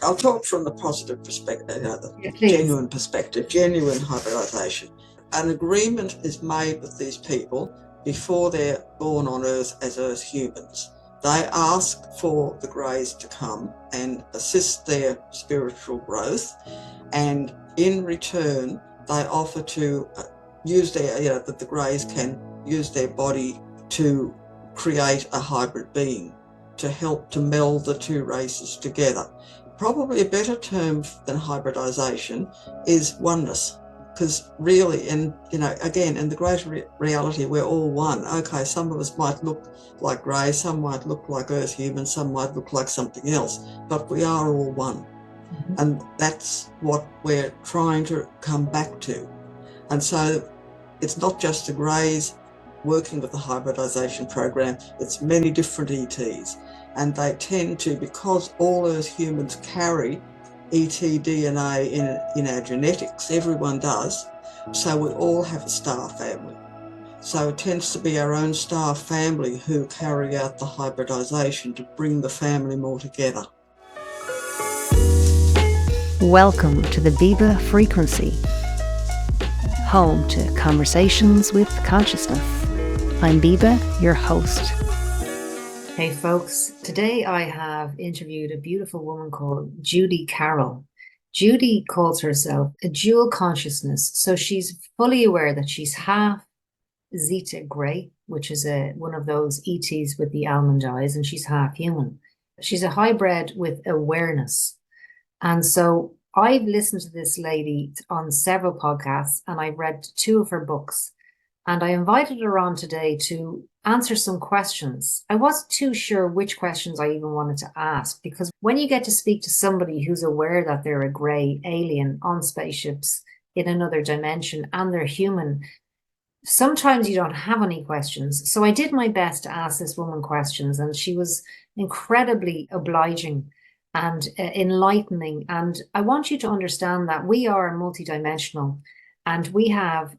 I'll talk from the positive perspective, the Please. genuine perspective, genuine hybridization. An agreement is made with these people before they're born on Earth as Earth humans. They ask for the Greys to come and assist their spiritual growth, and in return, they offer to use their, that the Greys can use their body to create a hybrid being to help to meld the two races together. Probably a better term than hybridization is oneness, because really, again, in the greater reality, we're all one. Okay, some of us might look like grey, some might look like Earth humans, some might look like something else, but we are all one. Mm-hmm. And that's what we're trying to come back to. And so it's not just the Greys working with the hybridization program, it's many different ETs. And they tend to, because all Earth humans carry ET DNA in our genetics, everyone does, so we all have a star family. So it tends to be our own star family who carry out the hybridization to bring the family more together. Welcome to the Biba Frequency, home to conversations with consciousness. I'm Biba, your host. Hey folks, today I have interviewed a beautiful woman called Judy Carroll. Judy calls herself a dual consciousness, so she's fully aware that she's half Zeta Grey, which is one of those ETs with the almond eyes, and she's half human. She's a hybrid with awareness. And so I've listened to this lady on several podcasts, and I've read 2 of her books. And I invited her on today to answer some questions. I wasn't too sure which questions I even wanted to ask, because when you get to speak to somebody who's aware that they're a grey alien on spaceships in another dimension and they're human, sometimes you don't have any questions. So I did my best to ask this woman questions, and she was incredibly obliging and enlightening. And I want you to understand that we are multidimensional. And we have,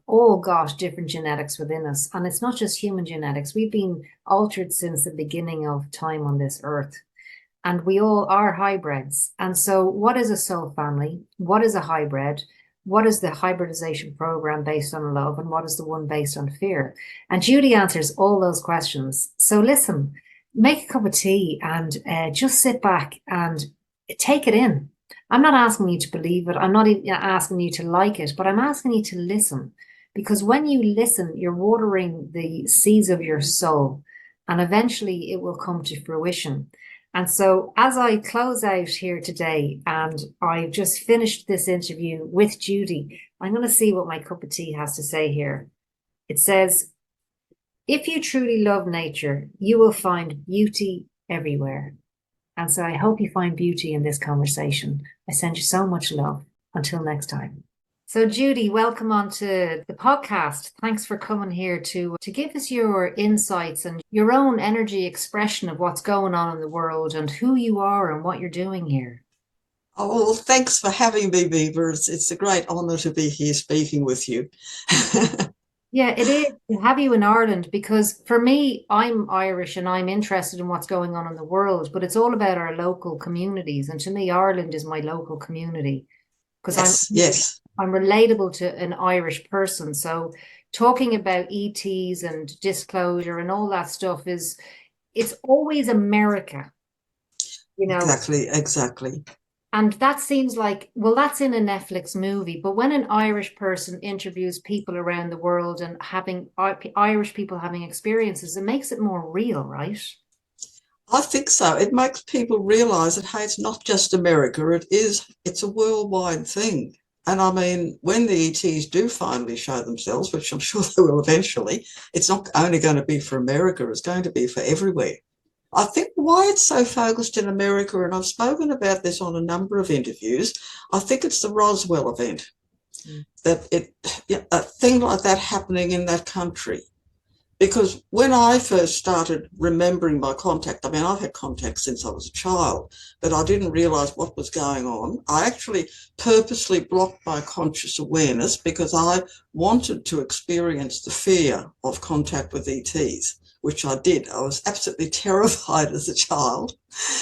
different genetics within us. And it's not just human genetics. We've been altered since the beginning of time on this earth. And we all are hybrids. And so what is a soul family? What is a hybrid? What is the hybridization program based on love? And what is the one based on fear? And Judy answers all those questions. So listen, make a cup of tea and just sit back and take it in. I'm not asking you to believe it. I'm not even asking you to like it, but I'm asking you to listen. Because when you listen, you're watering the seeds of your soul, and eventually it will come to fruition. And so as I close out here today, and I've just finished this interview with Judy, I'm going to see what my cup of tea has to say here. It says, if you truly love nature, you will find beauty everywhere. And so I hope you find beauty in this conversation. I send you so much love. Until next time. So Judy, welcome onto the podcast. Thanks for coming here to give us your insights and your own energy expression of what's going on in the world and who you are and what you're doing here. Oh, well, thanks for having me, Biba. It's a great honour to be here speaking with you. Yeah, it is to have you in Ireland, because for me, I'm Irish and I'm interested in what's going on in the world, but it's all about our local communities. And to me, Ireland is my local community, because I'm relatable to an Irish person. So talking about ETs and disclosure and all that stuff it's always America, Exactly. And that seems like, well, that's in a Netflix movie. But when an Irish person interviews people around the world and having Irish people having experiences, it makes it more real, right? I think so. It makes people realise that, hey, it's not just America. It's a worldwide thing. And I mean, when the ETs do finally show themselves, which I'm sure they will eventually, it's not only going to be for America, it's going to be for everywhere. I think why it's so focused in America, and I've spoken about this on a number of interviews, I think it's the Roswell event, that a thing like that happening in that country. Because when I first started remembering my contact, I mean, I've had contact since I was a child, but I didn't realise what was going on. I actually purposely blocked my conscious awareness because I wanted to experience the fear of contact with ETs. which I did. I was absolutely terrified as a child.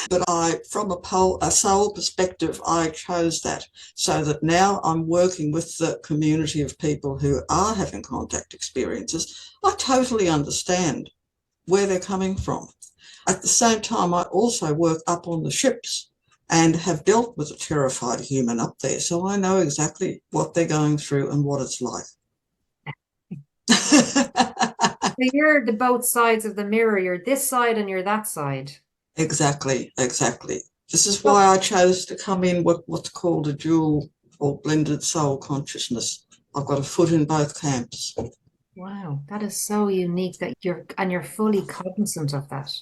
But from a soul perspective, I chose that, so that now I'm working with the community of people who are having contact experiences. I totally understand where they're coming from. At the same time, I also work up on the ships and have dealt with a terrified human up there, so I know exactly what they're going through and what it's like. So you're the both sides of the mirror. You're this side and you're that side. Exactly. This is why I chose to come in what's called a dual or blended soul consciousness. I've got a foot in both camps. Wow, that is so unique that you're fully cognizant of that.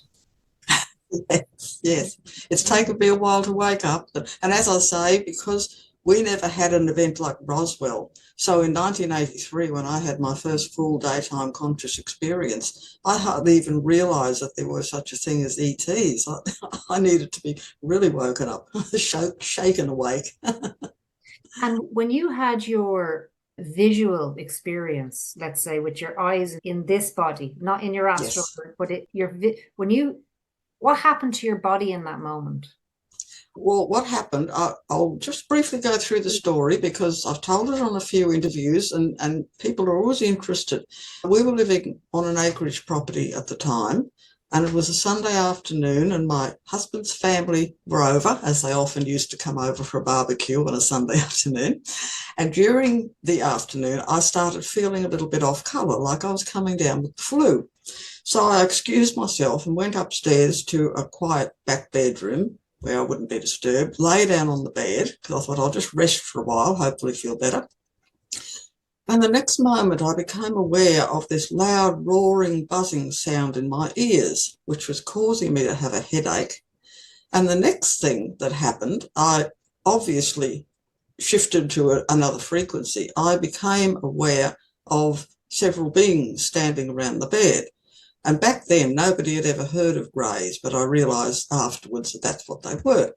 Yes. It's taken me a while to wake up. And as I say, because we never had an event like Roswell. So in 1983, when I had my first full daytime conscious experience, I hardly even realised that there was such a thing as ETs. I needed to be really woken up, shaken awake. And when you had your visual experience, let's say with your eyes in this body, not in your astral, yes. but what happened to your body in that moment? Well, what happened, I'll just briefly go through the story because I've told it on a few interviews and people are always interested. We were living on an acreage property at the time, and it was a Sunday afternoon, and my husband's family were over, as they often used to come over for a barbecue on a Sunday afternoon. And during the afternoon, I started feeling a little bit off colour, like I was coming down with the flu. So I excused myself and went upstairs to a quiet back bedroom where I wouldn't be disturbed, lay down on the bed because I thought I'll just rest for a while, hopefully feel better. And the next moment I became aware of this loud roaring buzzing sound in my ears, which was causing me to have a headache. And the next thing that happened, I obviously shifted to another frequency. I became aware of several beings standing around the bed. And back then, nobody had ever heard of greys, but I realised afterwards that that's what they were.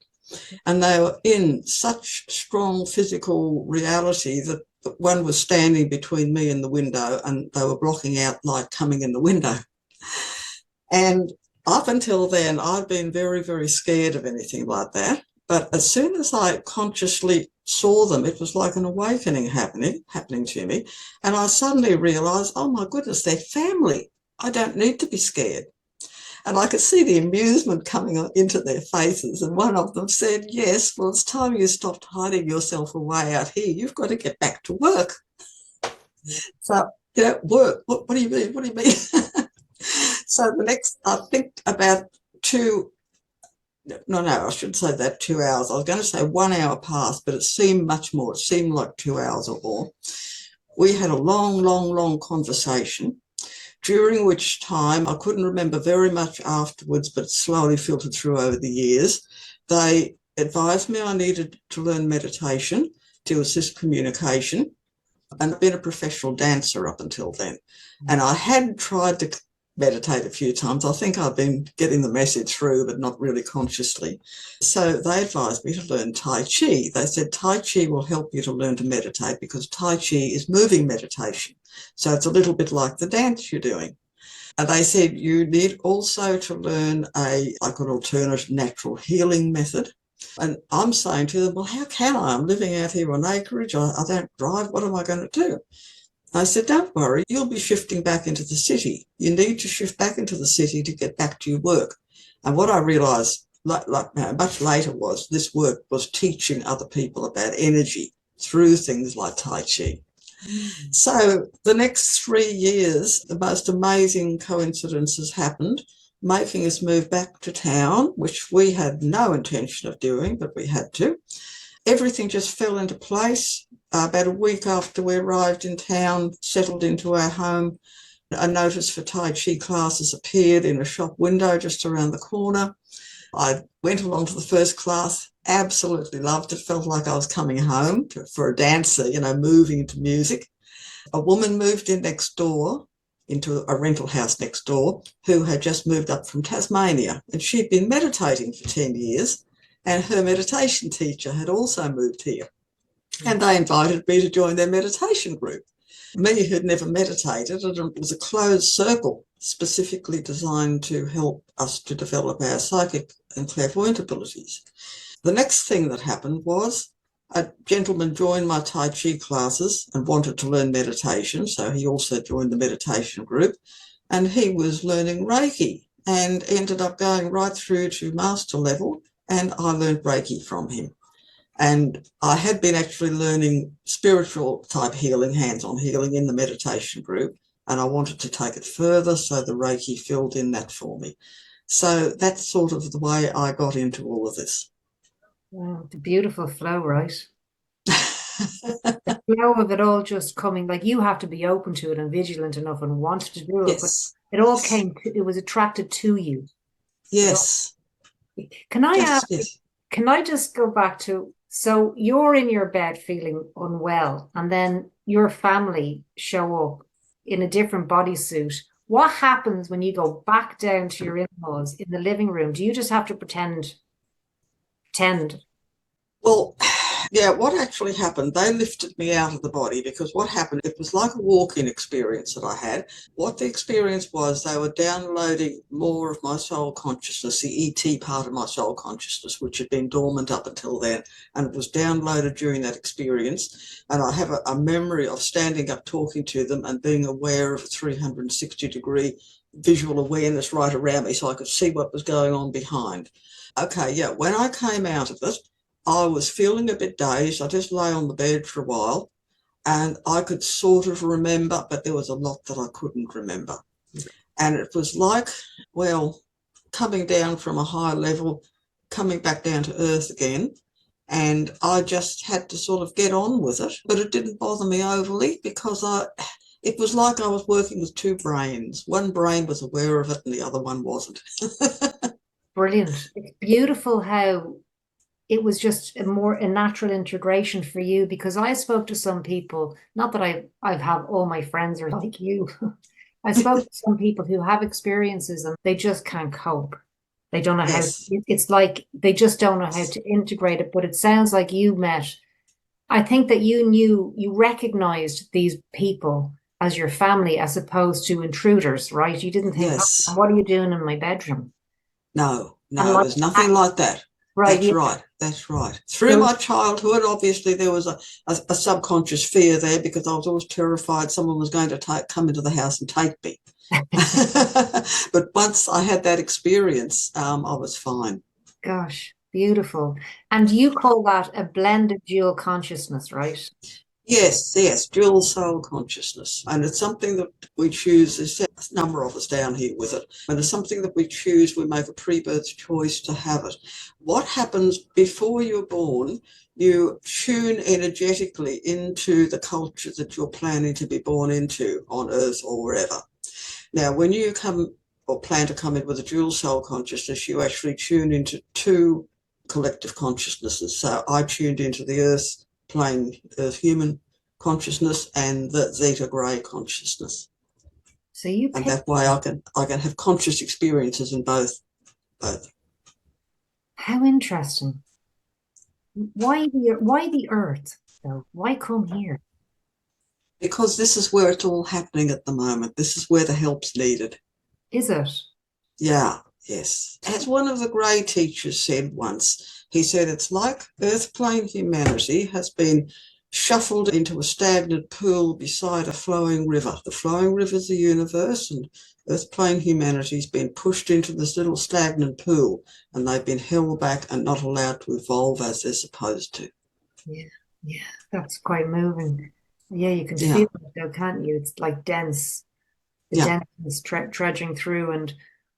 And they were in such strong physical reality that one was standing between me and the window, and they were blocking out light coming in the window. And up until then, I'd been very, very scared of anything like that. But as soon as I consciously saw them, it was like an awakening happening to me. And I suddenly realised, oh my goodness, they're family. I don't need to be scared. And I could see the amusement coming into their faces. And one of them said, yes, well, it's time you stopped hiding yourself away out here. You've got to get back to work. So, work, what do you mean? What do you mean? So the next, I think about I shouldn't say that 2 hours. I was going to say 1 hour passed, but it seemed much more. It seemed like 2 hours or more. We had a long conversation, during which time I couldn't remember very much afterwards, but it slowly filtered through over the years. They advised me I needed to learn meditation to assist communication. And I've been a professional dancer up until then. And I had tried to meditate a few times. I think I've been getting the message through, but not really consciously. So they advised me to learn Tai Chi. They said Tai Chi will help you to learn to meditate because Tai Chi is moving meditation. So it's a little bit like the dance you're doing. And they said you need also to learn an alternate natural healing method. And I'm saying to them, well, how can I? I'm living out here on acreage. I don't drive. What am I going to do? I said, don't worry, you'll be shifting back into the city. You need to shift back into the city to get back to your work. And what I realised much later was this work was teaching other people about energy through things like Tai Chi. So the next 3 years, the most amazing coincidences happened, making us move back to town, which we had no intention of doing, but we had to. Everything just fell into place. About a week after we arrived in town, settled into our home, a notice for Tai Chi classes appeared in a shop window just around the corner. I went along to the first class, absolutely loved it, felt like I was coming home for a dancer, moving into music. A woman moved in next door, into a rental house next door, who had just moved up from Tasmania, and she'd been meditating for 10 years, and her meditation teacher had also moved here. And they invited me to join their meditation group. Me who'd never meditated, and it was a closed circle specifically designed to help us to develop our psychic and clairvoyant abilities. The next thing that happened was a gentleman joined my Tai Chi classes and wanted to learn meditation, so he also joined the meditation group, and he was learning Reiki and ended up going right through to master level, and I learned Reiki from him. And I had been actually learning spiritual type healing, hands-on healing in the meditation group, and I wanted to take it further, so the Reiki filled in that for me. So that's sort of the way I got into all of this. Wow, the beautiful flow, right? The flow of it all just coming, like you have to be open to it and vigilant enough and want to do it, Yes. but it all came to, it was attracted to you. Yes. Can I ask, Yes. can I just go back to, so you're in your bed feeling unwell, and then your family show up in a different bodysuit. What happens when you go back down to your in-laws in the living room? Do you just have to pretend? Well, yeah, what actually happened, they lifted me out of the body, because what happened, it was like a walk-in experience that I had. What the experience was, they were downloading more of my soul consciousness, the ET part of my soul consciousness, which had been dormant up until then, and it was downloaded during that experience. And I have a memory of standing up talking to them and being aware of a 360-degree visual awareness right around me, so I could see what was going on behind. Okay, yeah, when I came out of it, I was feeling a bit dazed. I just lay on the bed for a while, and I could sort of remember, but there was a lot that I couldn't remember. And it was like, well, coming down from a high level, coming back down to earth again. And I just had to sort of get on with it. But it didn't bother me overly, because it was like I was working with two brains. One brain was aware of it and the other one wasn't. Brilliant. It's beautiful how it was just a natural integration for you, because I spoke to some people, not that I've have all my friends are like you. I spoke to some people who have experiences and they just can't cope. They don't know how, Yes. it's like they just don't know how to integrate it. But it sounds like I think that you recognized these people as your family as opposed to intruders, right? You didn't think, Yes. oh, what are you doing in my bedroom? No, And it was nothing like that. right. That's right. That's right. Through my childhood, obviously, there was a subconscious fear there, because I was always terrified someone was going to come into the house and take me. But once I had that experience, I was fine. Gosh, beautiful. And you call that a blended dual consciousness, right? Yes, dual soul consciousness. And it's something that we choose. There's a number of us down here with it. And it's something that we choose. We make a pre-birth choice to have it. What happens before you're born, you tune energetically into the culture that you're planning to be born into on Earth or wherever. Now, when you come or plan to come in with a dual soul consciousness, you actually tune into two collective consciousnesses. So I tuned into the Earth plane, Earth human consciousness and the Zeta Grey consciousness. So and that way I can have conscious experiences in both. How interesting. Why the Earth though? Why come here? Because this is where it's all happening at the moment. This is where the help's needed. Is it? Yeah, yes. As one of the Grey teachers said once, he said it's like Earth plane humanity has been shuffled into a stagnant pool beside a flowing river. The flowing river is the universe, and Earth plane humanity's been pushed into this little stagnant pool, and they've been held back and not allowed to evolve as they're supposed to. Yeah, that's quite moving. Yeah, you can feel it though, can't you? It's like dense. The denseness trudging through. And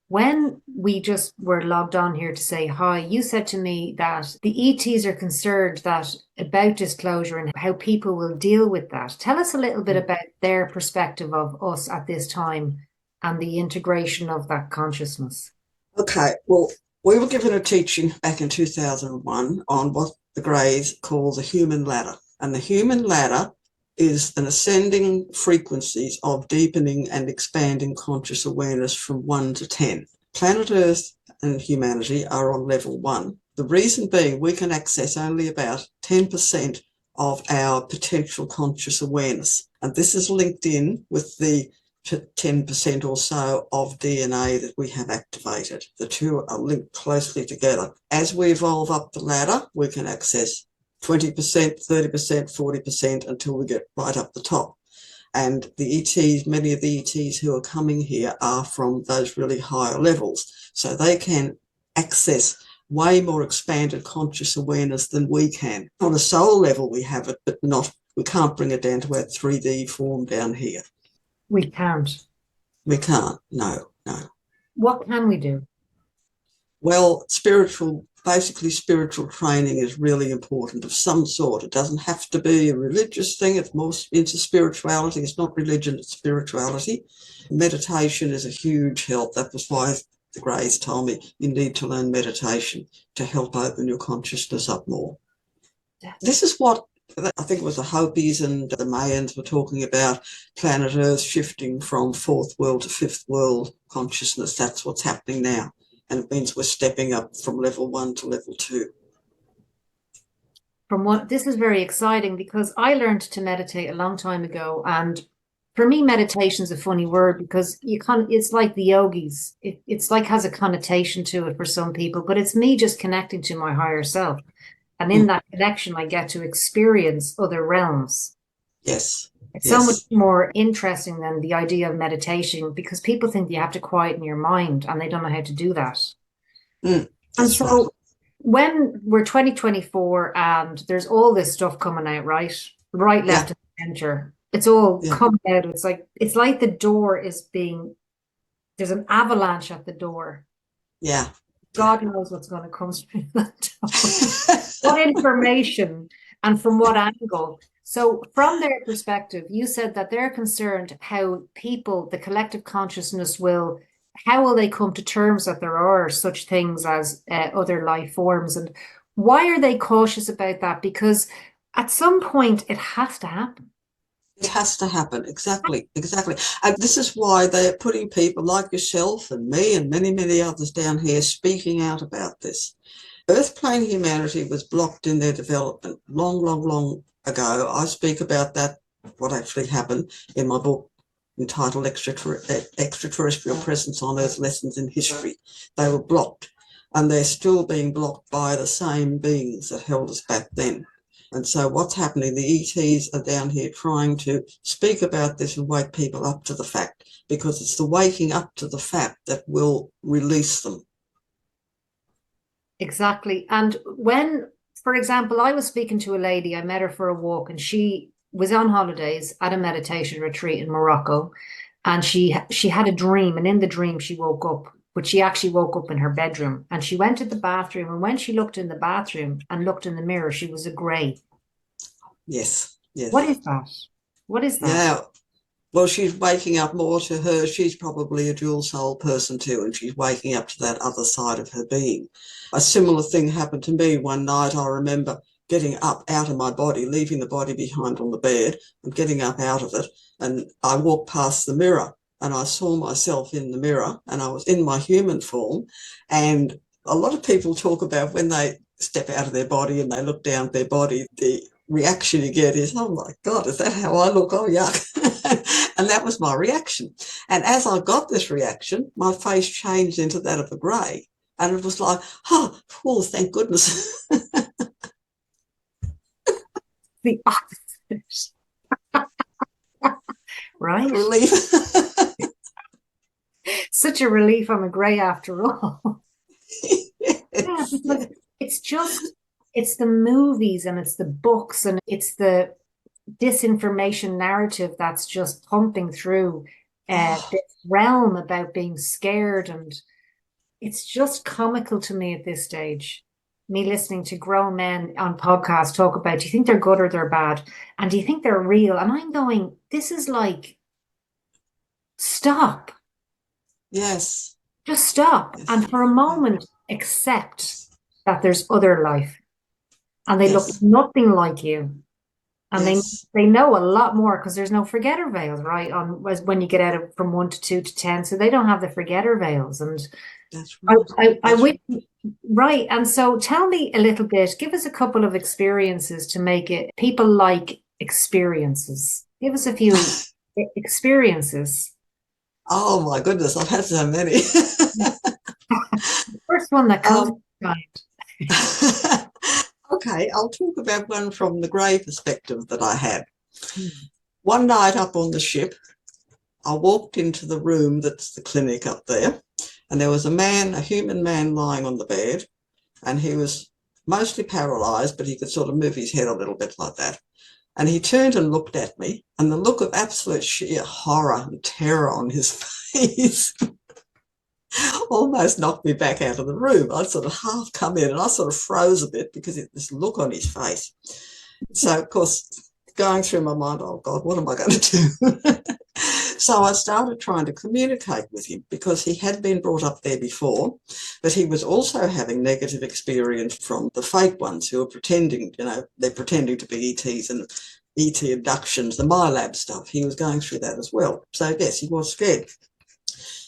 when we just were logged on here to say hi, you said to me that the ETs are concerned that about disclosure and how people will deal with that. Tell us a little bit about their perspective of us at this time and the integration of that consciousness. Okay, well, we were given a teaching back in 2001 on what the Greys call the human ladder. And the human ladder is an ascending frequencies of deepening and expanding conscious awareness from 1 to 10. Planet Earth and humanity are on level 1. The reason being we can access only about 10% of our potential conscious awareness. And this is linked in with the 10% or so of DNA that we have activated. The two are linked closely together. As we evolve up the ladder, we can access 20%, 30%, 40% until we get right up the top. And the ETs, many of the ETs who are coming here are from those really higher levels. So they can access way more expanded conscious awareness than we can. On a soul level, we have it, but we can't bring it down to our 3D form down here. We can't. We can't. No. What can we do? Well, basically spiritual training is really important of some sort. It doesn't have to be a religious thing. It's more into spirituality. It's not religion, it's spirituality. Meditation is a huge help. That was why the Greys told me you need to learn meditation to help open your consciousness up more. This is what I think it was the Hopis and the Mayans were talking about, planet Earth shifting from fourth world to fifth world consciousness. That's what's happening now. And it means we're stepping up from level 1 to level 2. This is very exciting because I learned to meditate a long time ago, and for me, meditation is a funny word because it's like the yogis. It's like has a connotation to it for some people, but it's me just connecting to my higher self. And in that connection, I get to experience other realms. Yes. It's so much more interesting than the idea of meditation because people think you have to quieten your mind and they don't know how to do that. And so right. When we're 2024 and there's all this stuff coming out, right, left, and center, it's all coming out. It's like the door is there's an avalanche at the door. Yeah. God knows what's going to come through that door. What information and from what angle. So from their perspective, you said that they're concerned how people, the collective consciousness how will they come to terms that there are such things as other life forms? And why are they cautious about that? Because at some point it has to happen. It has to happen. Exactly. And this is why they're putting people like yourself and me and many, many others down here speaking out about this. Earth plane humanity was blocked in their development long ago. I speak about that, what actually happened, in my book entitled Extraterrestrial Presence on Earth Lessons in History. They were blocked, and they're still being blocked by the same beings that held us back then. And so what's happening, the ETs are down here trying to speak about this and wake people up to the fact, because it's the waking up to the fact that will release them. Exactly. And when, for example, I was speaking to a lady, I met her for a walk, and she was on holidays at a meditation retreat in Morocco, and she had a dream, and in the dream she woke up, but she actually woke up in her bedroom, and she went to the bathroom, and when she looked in the bathroom and looked in the mirror, she was a grey. Yes. What is that? Yeah. Well, she's waking up more to her. She's probably a dual soul person too, and she's waking up to that other side of her being. A similar thing happened to me one night. I remember getting up out of my body, leaving the body behind on the bed and getting up out of it. And I walked past the mirror and I saw myself in the mirror, and I was in my human form. And a lot of people talk about when they step out of their body and they look down at their body, the reaction you get is, oh my God, is that how I look? Oh, yuck. And that was my reaction. And as I got this reaction, my face changed into that of a grey. And it was like, oh, thank goodness. The opposite. Right? Relief. Such a relief I'm a grey after all. Yes. Yeah, because it's the movies and it's the books and it's the disinformation narrative that's just pumping through this realm about being scared, and it's just comical to me at this stage, me listening to grown men on podcasts talk about, do you think they're good or they're bad, and do you think they're real? And I'm going, this is like, stop. Yes. Just stop. Yes. And for a moment accept that there's other life, and they look nothing like you. And they know a lot more because there's no forgetter veils, right? When you get out of from 1 to 2 to 10, so they don't have the forgetter veils. And that's right. Right. And so tell me a little bit, give us a couple of experiences to make it, people like experiences. Give us a few experiences. Oh my goodness, I've had so many. The first one that comes to mind. Okay, I'll talk about one from the grey perspective that I had. One night up on the ship, I walked into the room that's the clinic up there, and there was a human man lying on the bed, and he was mostly paralysed, but he could sort of move his head a little bit like that. And he turned and looked at me, and the look of absolute sheer horror and terror on his face almost knocked me back out of the room. I'd sort of half come in and I sort of froze a bit because of this look on his face. So, of course, going through my mind, oh God, what am I going to do? So I started trying to communicate with him because he had been brought up there before, but he was also having negative experience from the fake ones who are pretending, they're pretending to be ETs and ET abductions, the MilAb stuff. He was going through that as well. So yes, he was scared.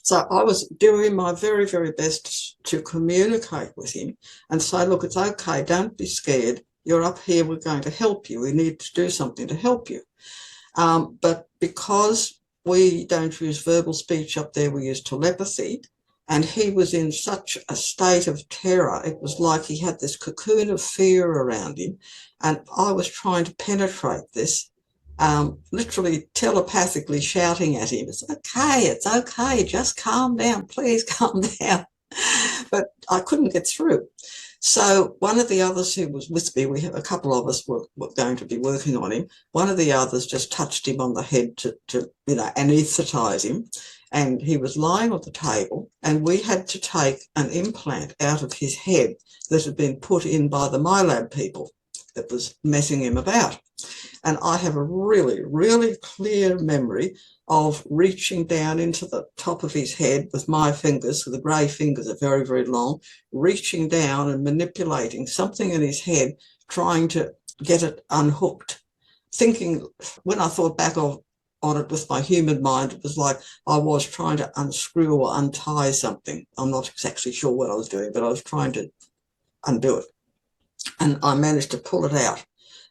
So I was doing my very, very best to communicate with him and say, look, it's okay, don't be scared. You're up here, we're going to help you. We need to do something to help you. But because we don't use verbal speech up there, we use telepathy, and he was in such a state of terror, it was like he had this cocoon of fear around him, and I was trying to penetrate this, literally telepathically shouting at him, it's okay, just calm down, please calm down. But I couldn't get through. So one of the others who was with me, we have a couple of us were going to be working on him. One of the others just touched him on the head to anaesthetize him. And he was lying on the table, and we had to take an implant out of his head that had been put in by the MilAb people that was messing him about. And I have a really, really clear memory of reaching down into the top of his head with my fingers, the grey fingers are very, very long, reaching down and manipulating something in his head, trying to get it unhooked. Thinking, when I thought back on it with my human mind, it was like I was trying to unscrew or untie something. I'm not exactly sure what I was doing, but I was trying to undo it. And I managed to pull it out.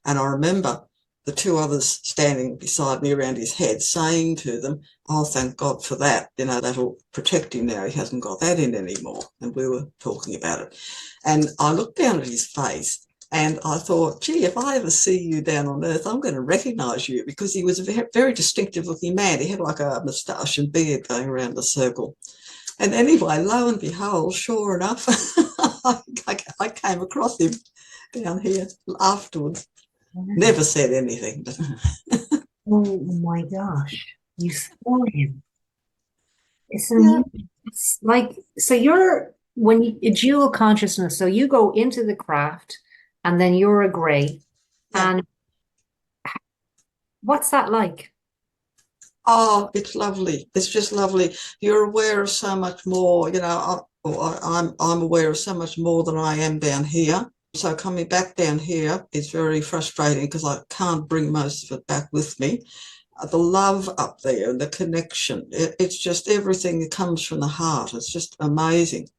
And I remember the two others standing beside me around his head saying to them, oh, thank God for that. That'll protect him now. He hasn't got that in anymore. And we were talking about it. And I looked down at his face and I thought, gee, if I ever see you down on Earth, I'm going to recognise you, because he was a very, very distinctive looking man. He had like a moustache and beard going around the circle. And anyway, lo and behold, sure enough, I came across him down here afterwards. Never said anything. Oh my gosh, you saw him. It's like, so when you dual consciousness, so you go into the craft and then you're a grey. Yeah. And what's that like? Oh, it's lovely. It's just lovely. You're aware of so much more, I'm aware of so much more than I am down here. So coming back down here is very frustrating because I can't bring most of it back with me. The love up there and the connection, it's just everything that comes from the heart. It's just amazing.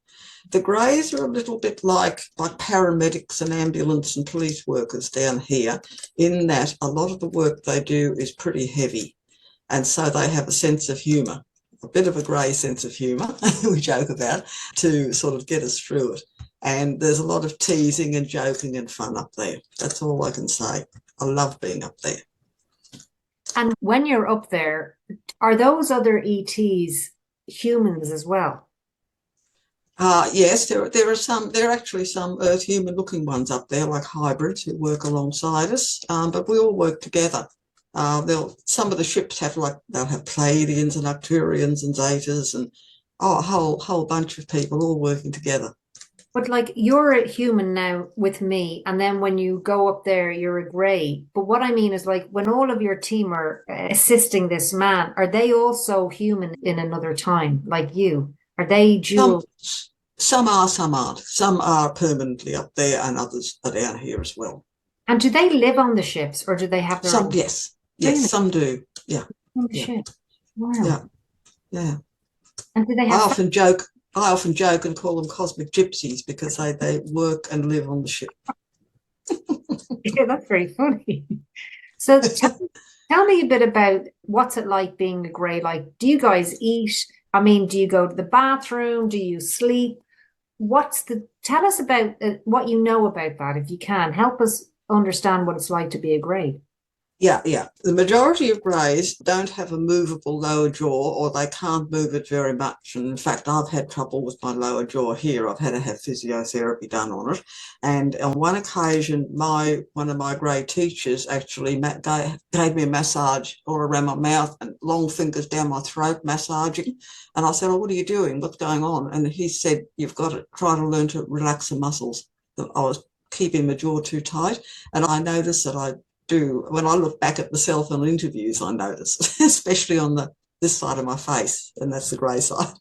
The greys are a little bit like paramedics and ambulance and police workers down here, in that a lot of the work they do is pretty heavy. And so they have a sense of humour, a bit of a grey sense of humour, we joke about, to sort of get us through it. And there's a lot of teasing and joking and fun up there. That's all I can say. I love being up there. And when you're up there, are those other ETs humans as well? Yes, there are some. There are actually some Earth human looking ones up there, like hybrids who work alongside us. But we all work together. Some of the ships they'll have Pleiadians and Arcturians and Zetas and a whole bunch of people all working together. But like, you're a human now with me, and then when you go up there, you're a grey. But what I mean is, like, when all of your team are assisting this man, are they also human in another time, like you? Are they dual? Some are, some aren't. Some are permanently up there, and others are down here as well. And do they live on the ships, or do they have their own? Yes, really? Some do. Yeah. Oh, shit. Wow. Yeah. Yeah. And do they have? I often joke and call them cosmic gypsies because they work and live on the ship. Yeah, that's very funny. So tell Tell me a bit about what's it like being a grey. Like, do you guys eat? I mean, do you go to the bathroom? Do you sleep? Tell us about what you know about that, if you can. Help us understand what it's like to be a grey. Yeah. The majority of greys don't have a movable lower jaw, or they can't move it very much. And in fact, I've had trouble with my lower jaw here. I've had to have physiotherapy done on it. And on one occasion, one of my grey teachers actually gave me a massage all around my mouth and long fingers down my throat, massaging. And I said, "Oh, what are you doing? What's going on?" And he said, "You've got to try to learn to relax the muscles." I was keeping my jaw too tight. And I noticed that I do, when I look back at myself in interviews, I notice, especially on this side of my face, and that's the grey side.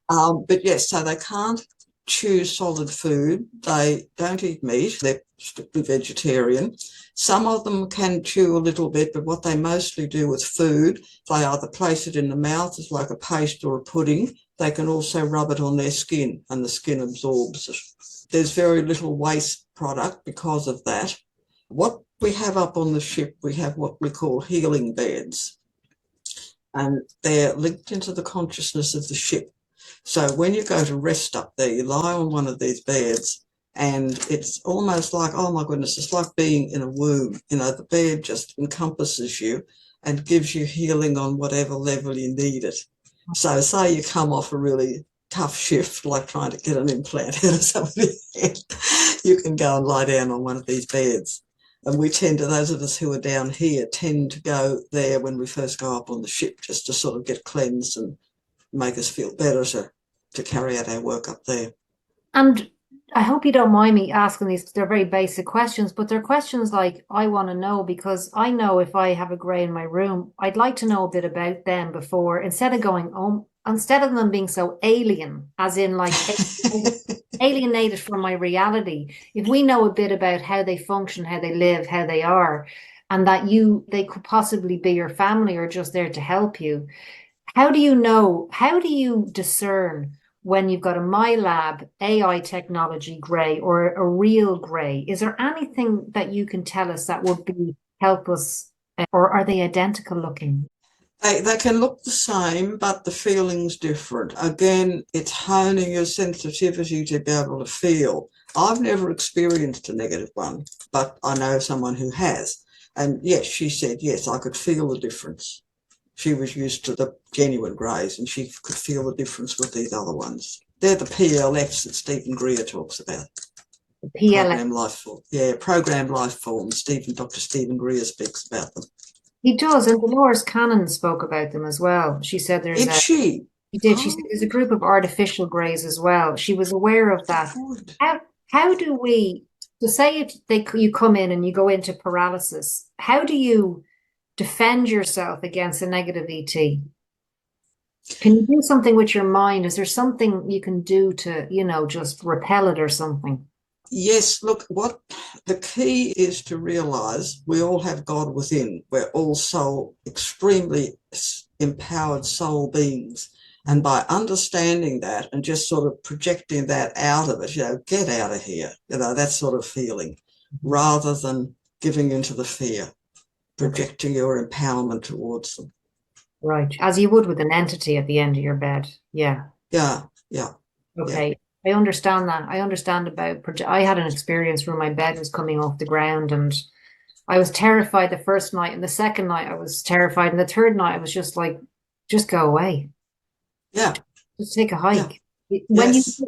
But yes, so they can't chew solid food. They don't eat meat. They're strictly vegetarian. Some of them can chew a little bit, but what they mostly do with food, they either place it in the mouth as like a paste or a pudding. They can also rub it on their skin, and the skin absorbs it. There's very little waste product because of that. What we have up on the ship, we have what we call healing beds, and they're linked into the consciousness of the ship. So when you go to rest up there, you lie on one of these beds, and it's almost like, oh my goodness, it's like being in a womb. You know, the bed just encompasses you and gives you healing on whatever level you need it. So say you come off a really tough shift, like trying to get an implant out of somebody's head, you can go and lie down on one of these beds. And we tend to, those of us who are down here, tend to go there when we first go up on the ship, just to sort of get cleansed and make us feel better to carry out our work up there. And I hope you don't mind me asking these, they're very basic questions, but they're questions like I want to know, because I know if I have a grey in my room, I'd like to know a bit about them before, instead of them being so alien, as in like alienated from my reality. If we know a bit about how they function, how they live, how they are, and that they could possibly be your family or just there to help you, how do you discern when you've got a MilAb AI technology grey or a real grey? Is there anything that you can tell us that would help us, or are they identical looking? They can look the same, but the feeling's different. Again, it's honing your sensitivity to be able to feel. I've never experienced a negative one, but I know someone who has. And yes, she said, yes, I could feel the difference. She was used to the genuine greys, and she could feel the difference with these other ones. They're the PLFs that Stephen Greer talks about. The PLF? Programmed life form. Yeah, programmed life forms. Dr. Stephen Greer speaks about them. He does, and Dolores Cannon spoke about them as well. She said there's she did. She said there's a group of artificial greys as well. She was aware of that. How do we, to say if you come in and you go into paralysis, how do you defend yourself against a negative ET? Can you do something with your mind? Is there something you can do to, just repel it or something? Yes, look, what the key is to realize we all have God within. We're all extremely empowered soul beings. And by understanding that and just sort of projecting that out of it, get out of here, that sort of feeling, rather than giving into the fear, projecting your empowerment towards them. Right. As you would with an entity at the end of your bed. Yeah. Yeah. Okay. Yeah. I understand that. I understand I had an experience where my bed was coming off the ground, and I was terrified the first night, and the second night I was terrified, and the third night I was just like, just go away. Yeah. Just take a hike. Yeah.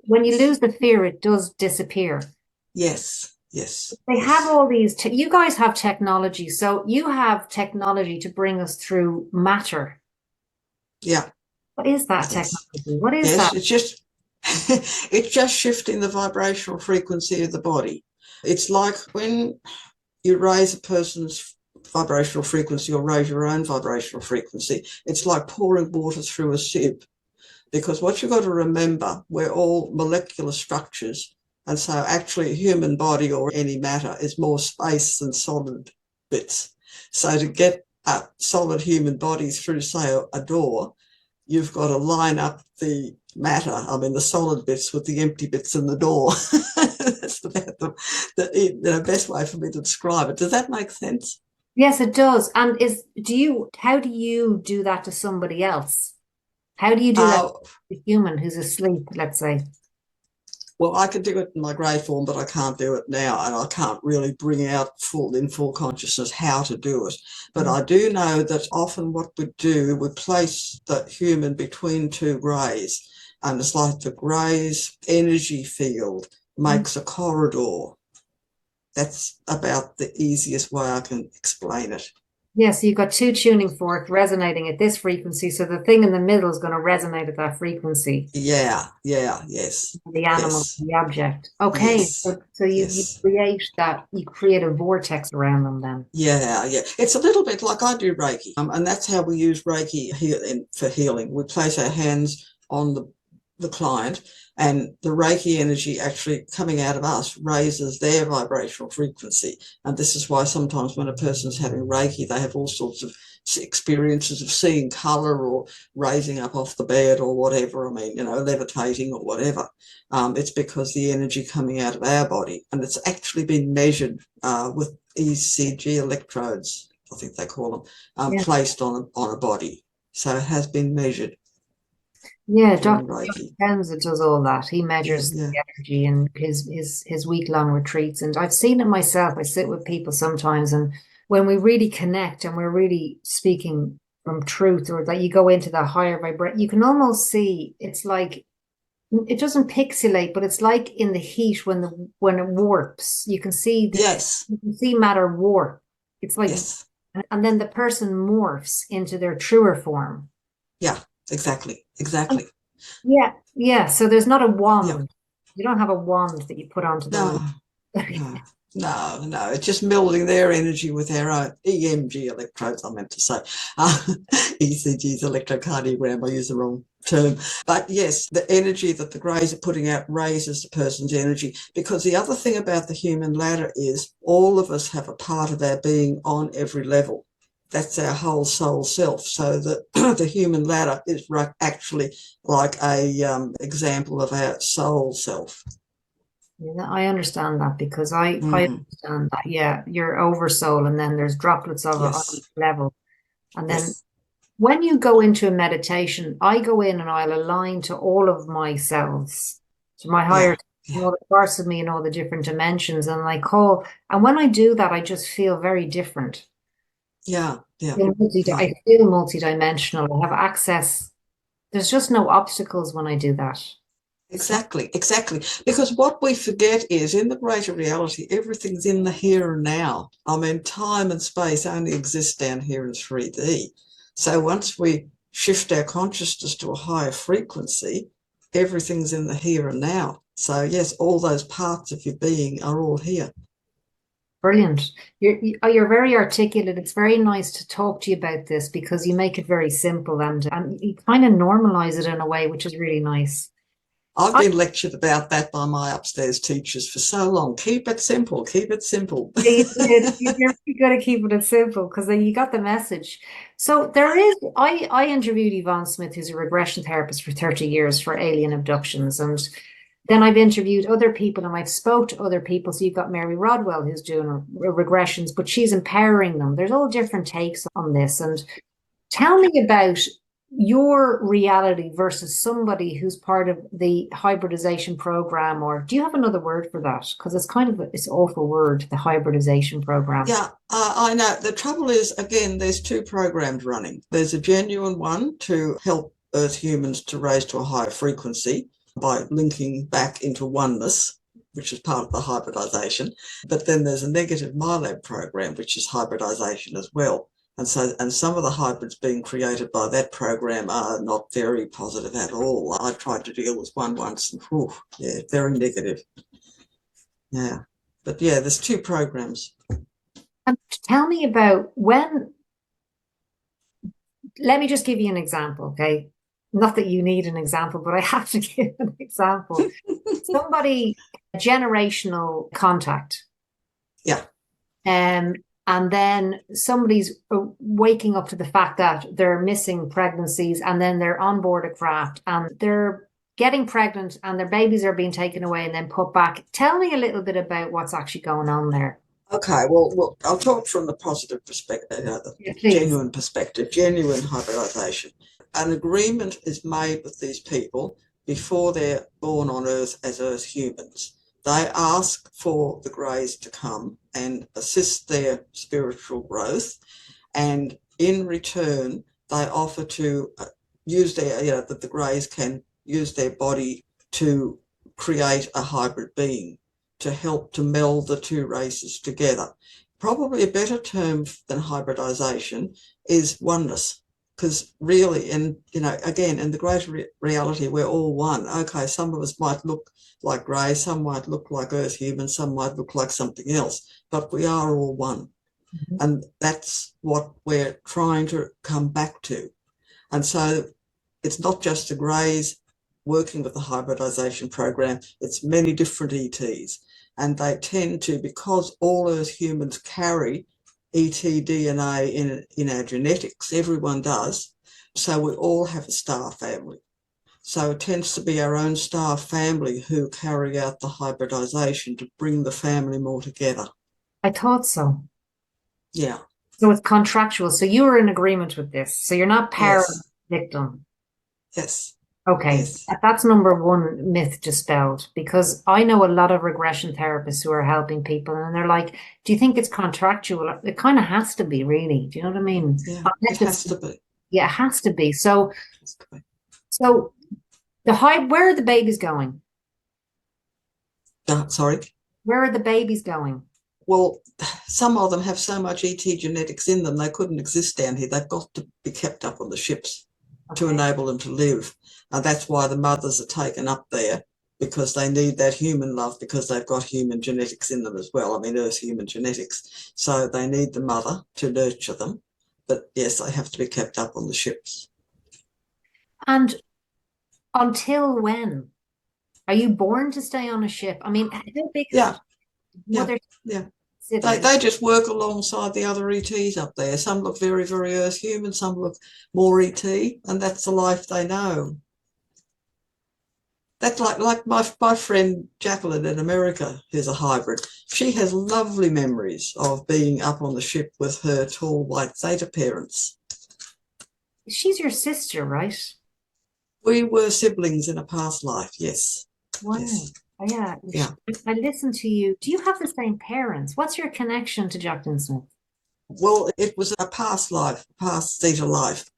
When you lose the fear, it does disappear. Yes. They have all these, you guys have technology. So you have technology to bring us through matter. Yeah. What is that technology? What is that? It's just shifting the vibrational frequency of the body. It's like when you raise a person's vibrational frequency or raise your own vibrational frequency, it's like pouring water through a sieve. Because what you've got to remember, we're all molecular structures. And so actually a human body or any matter is more space than solid bits. So to get a solid human body through, say, a door, you've got to line up the matter, the solid bits, with the empty bits in the door. That's about the best way for me to describe it. Does that make sense? Yes, it does. And how do you do that to somebody else? How do you do that Uh, to a human who's asleep, let's say? well, I could do it in my grey form, but I can't do it now, and I can't really bring out in full consciousness how to do it. But I do know that often what we do, we place the human between two greys, and it's like the grey's energy field makes a corridor. That's about the easiest way I can explain it. Yeah, so you've got two tuning forks resonating at this frequency. So the thing in the middle is going to resonate at that frequency. Yeah, yes, The animal, yes, the object. Okay, yes, so you yes. create that, you create a vortex around them then. Yeah. It's a little bit like I do Reiki, and that's how we use Reiki for healing. We place our hands on the client, and the Reiki energy actually coming out of us raises their vibrational frequency. And this is why sometimes when a person's having Reiki, they have all sorts of experiences of seeing color or raising up off the bed or whatever. I mean, levitating or whatever. It's because the energy coming out of our body, and it's actually been measured with ECG electrodes, I think they call them, Yeah. placed on a body. So it has been measured Yeah, during Dr. Reiki. Penza does all that. He measures Yeah. the energy in his week-long retreats. And I've seen it myself. I sit with people sometimes, and when we really connect and we're really speaking from truth, or that you go into that higher vibration, you can almost see it's like it doesn't pixelate, but it's like in the heat when it warps. Yes. You can see matter warp. It's like, Yes. and then the person morphs into their truer form. Yeah. Exactly. Yeah. So there's not a Yeah. wand. You don't have a wand that you put onto No. the. No. No. It's just melding their energy with our own EMG electrodes. I meant to say ECG's electrocardiogram. I use the wrong term. But yes, the energy that the greys are putting out raises the person's energy. Because the other thing about the human ladder is all of us have a part of our being on every level. That's our whole soul self. So the human ladder is actually like a example of our soul self. Yeah, I understand that because I Mm, understand that. Yeah, your oversoul, and then there's droplets of it on each yes, level. And then yes, when you go into a meditation, I go in and I'll align to all of my selves, to my higher, yeah, yeah, all the parts of me and all the different dimensions. And when I do that, I just feel very different. yeah, yeah, I yeah. feel multidimensional. I have access. There's just no obstacles when I do that. Exactly. Because what we forget is in the greater reality, everything's in the here and now. I mean, time and space only exist down here in 3D. So once we shift our consciousness to a higher frequency, everything's in the here and now. So yes, all those parts of your being are all here. Brilliant. You're very articulate. It's very nice to talk to you about this because you make it very simple and you kind of normalize it in a way, which is really nice. I've been lectured about that by my upstairs teachers for so long. Keep it simple. Keep it simple. You're really good at keeping it simple because then you got the message. So I interviewed Yvonne Smith, who's a regression therapist for 30 years for alien abductions. And then I've interviewed other people and I've spoke to other people. So you've got Mary Rodwell, who's doing regressions, but she's empowering them. There's all different takes on this. And tell me about your reality versus somebody who's part of the hybridization program, or do you have another word for that? Because it's an awful word, the hybridization program. Yeah, I know. The trouble is, again, there's two programs running. There's a genuine one to help Earth humans to raise to a higher frequency by linking back into oneness, which is part of the hybridization. But then there's a negative MilAb program, which is hybridization as well. And some of the hybrids being created by that program are not very positive at all. I tried to deal with one once and very negative. Yeah. But yeah, there's two programs. And tell me about let me just give you an example, okay? Not that you need an example, but I have to give an example. Somebody, generational contact. Yeah. And then somebody's waking up to the fact that they're missing pregnancies, and then they're on board a craft and they're getting pregnant and their babies are being taken away and then put back. Tell me a little bit about what's actually going on there. Okay, well, I'll talk from the positive perspective, the Yeah, please. genuine perspective, genuine hybridization. An agreement is made with these people before they're born on Earth as Earth humans. They ask for the Greys to come and assist their spiritual growth, and in return, they offer to use their, that the Greys can use their body to create a hybrid being, to help to meld the two races together. Probably a better term than hybridization is oneness, because really, again, in the greater reality, we're all one. Okay, some of us might look like grey, some might look like Earth humans, some might look like something else, but we are all one. Mm-hmm. And that's what we're trying to come back to. And so it's not just the Greys working with the hybridization program, it's many different ETs. And they tend to, because all Earth humans carry ET DNA in our genetics, everyone does, so we all have a star family. So it tends to be our own star family who carry out the hybridization to bring the family more together. I thought so. Yeah. So it's contractual. So you were in agreement with this. So you're not victim. Yes. Okay, yes. That's number one myth dispelled, because I know a lot of regression therapists who are helping people and they're like, do you think it's contractual? It kind of has to be, really. Do you know what I mean? Yeah, it has to be. Yeah, it has to be. So where are the babies going? Sorry? Where are the babies going? Well, some of them have so much ET genetics in them, they couldn't exist down here. They've got to be kept up on the ships to enable them to live. And that's why the mothers are taken up there, because they need that human love, because they've got human genetics in them as well. I mean, Earth human genetics. So they need the mother to nurture them. But yes, they have to be kept up on the ships. And until when? Are you born to stay on a ship? I mean, how big? Yeah. They just work alongside the other ETs up there. Some look very, very Earth human, some look more ET, and that's the life they know. That's like my friend Jacqueline in America, who's a hybrid. She has lovely memories of being up on the ship with her tall white Theta parents. She's your sister, right? We were siblings in a past life, yes. Wow. Yes. Yeah. I listened to you. Do you have the same parents? What's your connection to Jacqueline Smith? Well, it was a past life, past Theta life.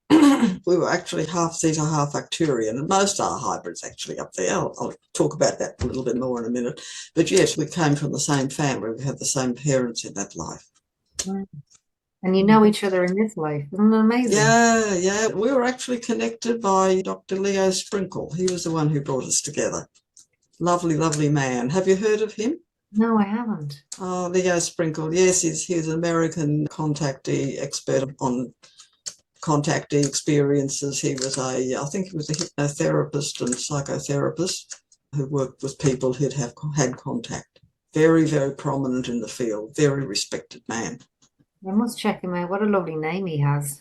We were actually half Theta, half Arcturian, and most are hybrids actually up there. I'll talk about that a little bit more in a minute. But yes, we came from the same family. We had the same parents in that life. Wow. And you know each other in this life. Isn't it amazing? Yeah. We were actually connected by Dr. Leo Sprinkle. He was the one who brought us together. Lovely, lovely man. Have you heard of him? No, I haven't. Oh, Leo Sprinkle. Yes, he's an American contactee expert on contactee experiences. I think he was a hypnotherapist and psychotherapist who worked with people who'd had contact. Very, very prominent in the field. Very respected man. I must check him out. What a lovely name he has.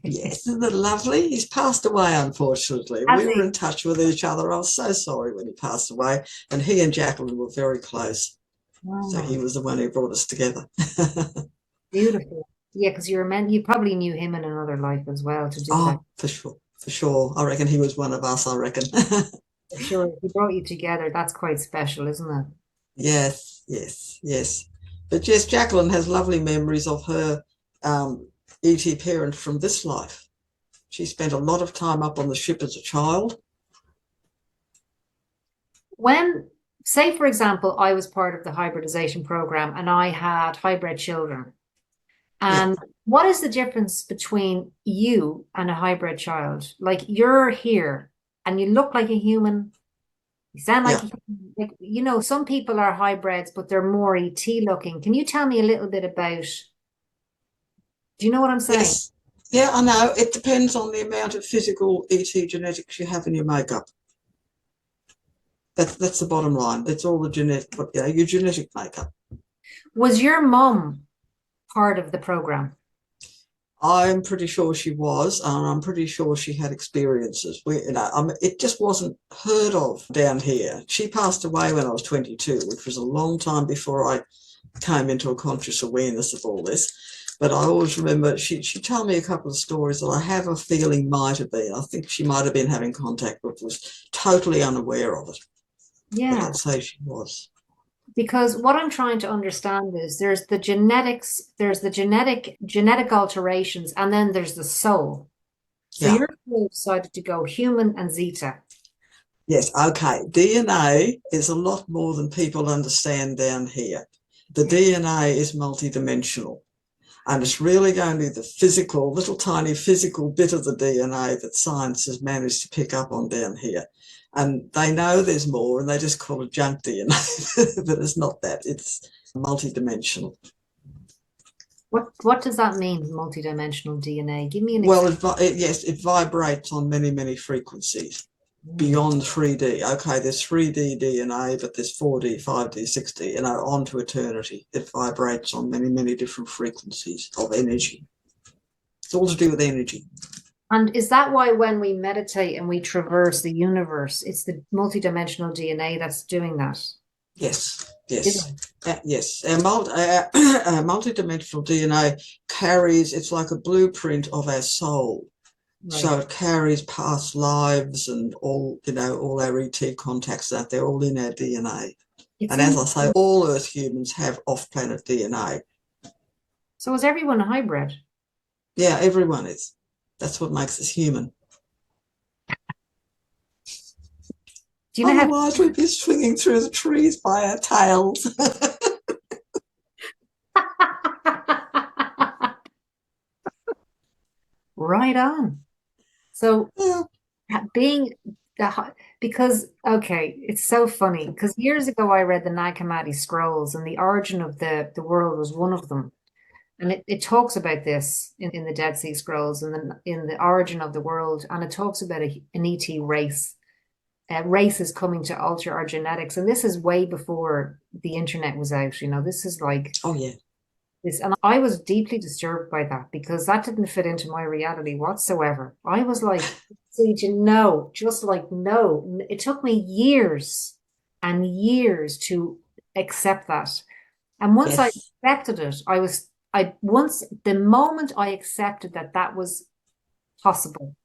Yes, isn't it lovely? He's passed away, unfortunately. We were in touch with each other. I was so sorry when he passed away. And he and Jacqueline were very close. Wow. So he was the one who brought us together. Beautiful. Yeah, because you probably knew him in another life as well to do that. For sure. I reckon he was one of us, I reckon. For sure. He brought you together. That's quite special, isn't it? Yes. But yes, Jacqueline has lovely memories of her ET parent from this life. She spent a lot of time up on the ship as a child. When, say, for example, I was part of the hybridization program and I had hybrid children. And what is the difference between you and a hybrid child? Like, you're here and you look like a human. You sound like, some people are hybrids, but they're more ET looking. Can you tell me a little bit about, do you know what I'm saying? Yes. Yeah, I know. It depends on the amount of physical ET genetics you have in your makeup. That's the bottom line. That's all the your genetic makeup. Was your mum part of the program? I'm pretty sure she was, and I'm pretty sure she had experiences. It just wasn't heard of down here. She passed away when I was 22, which was a long time before I came into a conscious awareness of all this. But I always remember she told me a couple of stories that I have a feeling might have been. I think she might have been having contact, but was totally unaware of it. Yeah. But I'd say she was. Because what I'm trying to understand is there's the genetics, there's the genetic alterations, and then there's the soul. So Yeah. your soul decided to go human and Zeta. Yes, okay. DNA is a lot more than people understand down here. The DNA is multidimensional. And it's really going to be the physical, little tiny physical bit of the DNA that science has managed to pick up on down here. And they know there's more, and they just call it junk DNA, but it's not that. It's multidimensional. What does that mean, multidimensional DNA? Give me an example. Well, yes, it vibrates on many, many frequencies beyond 3D. Okay, there's 3D DNA, but there's 4D, 5D, 6D, on to eternity. It vibrates on many, many different frequencies of energy. It's all to do with energy. And is that why when we meditate and we traverse the universe, it's the multidimensional DNA that's doing that? Yes, yes, yes. Our multidimensional DNA carries, it's like a blueprint of our soul. Right. So it carries past lives and all, all our ET contacts out there, all in our DNA. And as I say, all Earth humans have off-planet DNA. So is everyone a hybrid? Yeah, everyone is. That's what makes us human. Do you know Otherwise, we'd be swinging through the trees by our tails. Right on. So because, okay, it's so funny, because years ago I read the Nag Hammadi scrolls, and the origin of the world was one of them. And it talks about this in the Dead Sea Scrolls and in the origin of the world. And it talks about an ET race. Races coming to alter our genetics. And this is way before the internet was out. This is like... Oh, yeah. And I was deeply disturbed by that, because that didn't fit into my reality whatsoever. I was like, no. It took me years and years to accept that. And once I accepted it, the moment I accepted that was possible.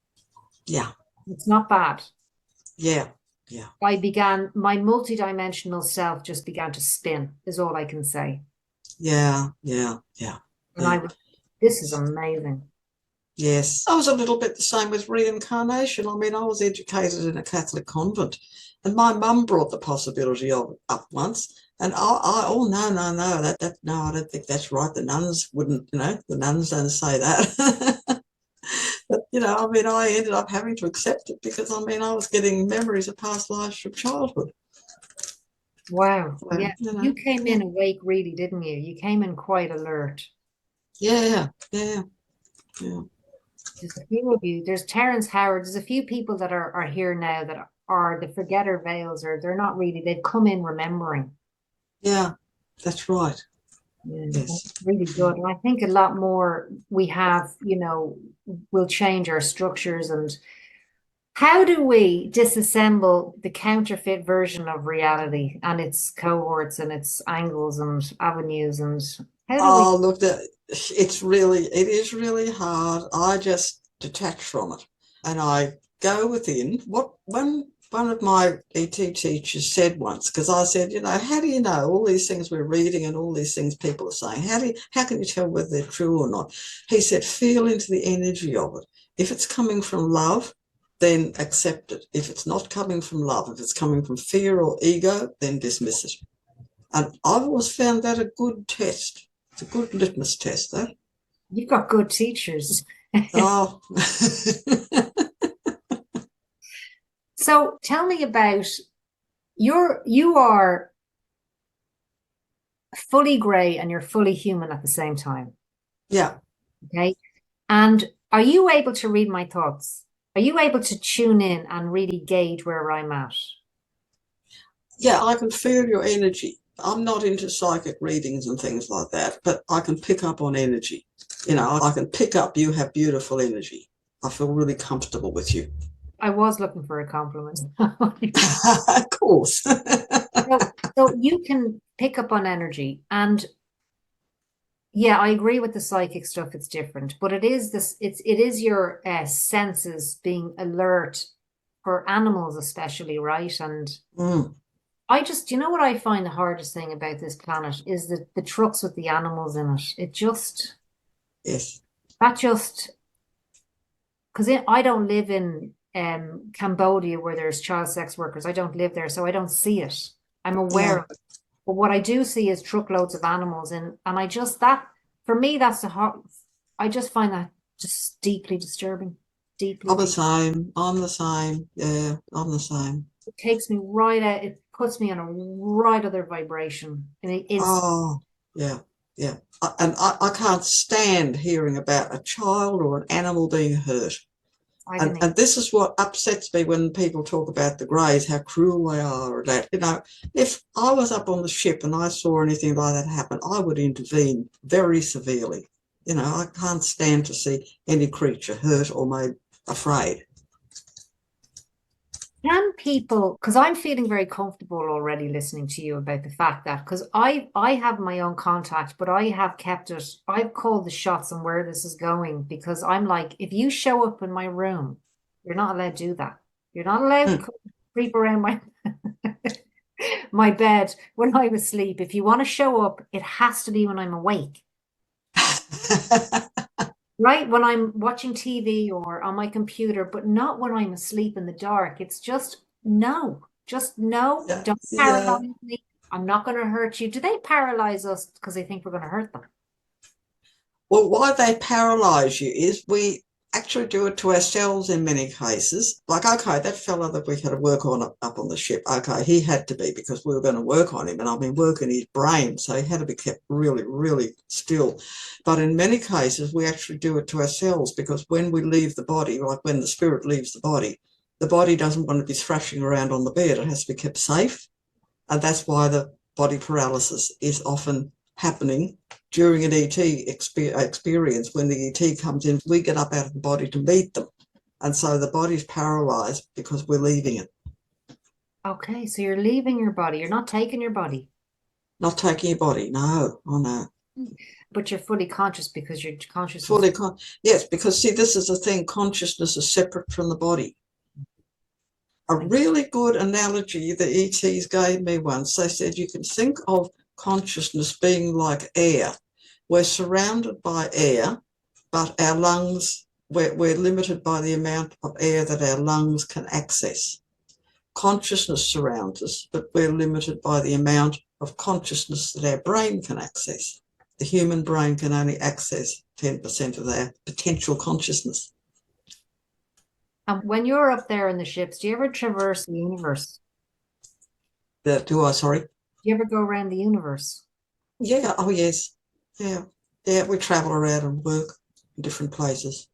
Yeah. It's not bad. Yeah. Yeah. My multidimensional self just began to spin, is all I can say. Yeah. And this is amazing. Yes. I was a little bit the same with reincarnation. I mean, I was educated in a Catholic convent, and my mum brought the possibility of it up once. And no, I don't think that's right. The nuns wouldn't, the nuns don't say that. But, I ended up having to accept it because, I was getting memories of past lives from childhood. Wow. So, yeah. You came in awake, really, didn't you? You came in quite alert. Yeah. There's a few of you. There's Terence Howard. There's a few people that are here now that are the forgetter veils, or they're not really. They've come in remembering. Yeah, that's right. Yeah, yes. That's really good. And I think a lot more we have, will change our structures. And how do we disassemble the counterfeit version of reality and its cohorts and its angles and avenues? And how do it is really hard. I just detach from it and I go within. One of my ET teachers said once, because I said, how do you know all these things we're reading and all these things people are saying? How can you tell whether they're true or not? He said, feel into the energy of it. If it's coming from love, then accept it. If it's not coming from love, if it's coming from fear or ego, then dismiss it. And I've always found that a good test. It's a good litmus test, that. You've got good teachers. Oh. So tell me about you are fully grey and you're fully human at the same time. Yeah. Okay. And are you able to read my thoughts? Are you able to tune in and really gauge where I'm at? Yeah, I can feel your energy. I'm not into psychic readings and things like that, but I can pick up on energy. I can pick up you have beautiful energy. I feel really comfortable with you. I was looking for a compliment. Of course. So you can pick up on energy. And Yeah, I agree with the psychic stuff. It's different, but it is this. It is your senses being alert for animals, especially, right? And Mm, I just, you know what I find the hardest thing about this planet is the trucks with the animals in it. It just yes. that just because I don't live in Cambodia where there's child sex workers. I don't live there, so I don't see it. I'm aware Yeah. of it. But what I do see is truckloads of animals and I just that for me that's the hard I just find that just deeply disturbing. Deeply, I'm the deeply. same. I'm the same. Yeah, I'm the same. It takes me right out, it puts me on a right other vibration. And it is Oh, yeah, yeah. And I can't stand hearing about a child or an animal being hurt. agony. And this is what upsets me when people talk about the greys, how cruel they are, or that, if I was up on the ship and I saw anything like that happen, I would intervene very severely. I can't stand to see any creature hurt or made afraid. Can people, because I'm feeling very comfortable already listening to you about the fact that, because I have my own contact, but I have kept it, I've called the shots on where this is going because I'm like, if you show up in my room, you're not allowed to do that. You're not allowed to Mm. creep around my my bed when I'm asleep. If you want to show up, it has to be when I'm awake. Right, when I'm watching TV or on my computer, but not when I'm asleep in the dark. It's just no, Yeah, don't yeah. paralyze me. I'm not going to hurt you. Do they paralyze us because they think we're going to hurt them? Well, why they paralyse you is we actually do it to ourselves in many cases. Like, okay, that fella that we had to work on up on the ship, okay, he had to be because we were going to work on him and I've been working his brain, so he had to be kept really, really still. But in many cases, we actually do it to ourselves because when we leave the body, like when the spirit leaves the body doesn't want to be thrashing around on the bed. It has to be kept safe. And that's why the body paralysis is often happening during an ET experience. When the ET comes in, we get up out of the body to meet them. And so the body's paralyzed because we're leaving it. Okay, so you're leaving your body. You're not taking your body, Not taking your body, no, oh no. but you're fully conscious because your consciousness. Fully, yes, because see, this is the thing, consciousness is separate from the body. A really good analogy the ETs gave me once, they said you can think of consciousness being like air. We're surrounded by air, but our lungs, we're limited by the amount of air that our lungs can access. Consciousness surrounds us, but we're limited by the amount of consciousness that our brain can access. The human brain can only access 10% of our potential consciousness. And when you're up there in the ships, do you ever traverse the universe? Sorry? Do you ever go around the universe? Yeah, oh yes. Yeah. Yeah, we travel around and work in different places.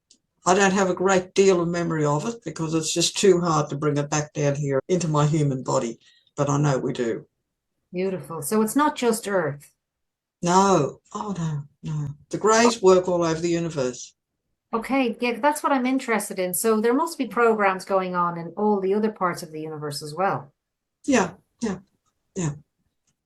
I don't have a great deal of memory of it because it's just too hard to bring it back down here into my human body, but I know we do. Beautiful. So it's not just Earth. No, oh no, no. The Greys work all over the universe. Okay, yeah, that's what I'm interested in. So there must be programs going on in all the other parts of the universe as well. Yeah, yeah, yeah.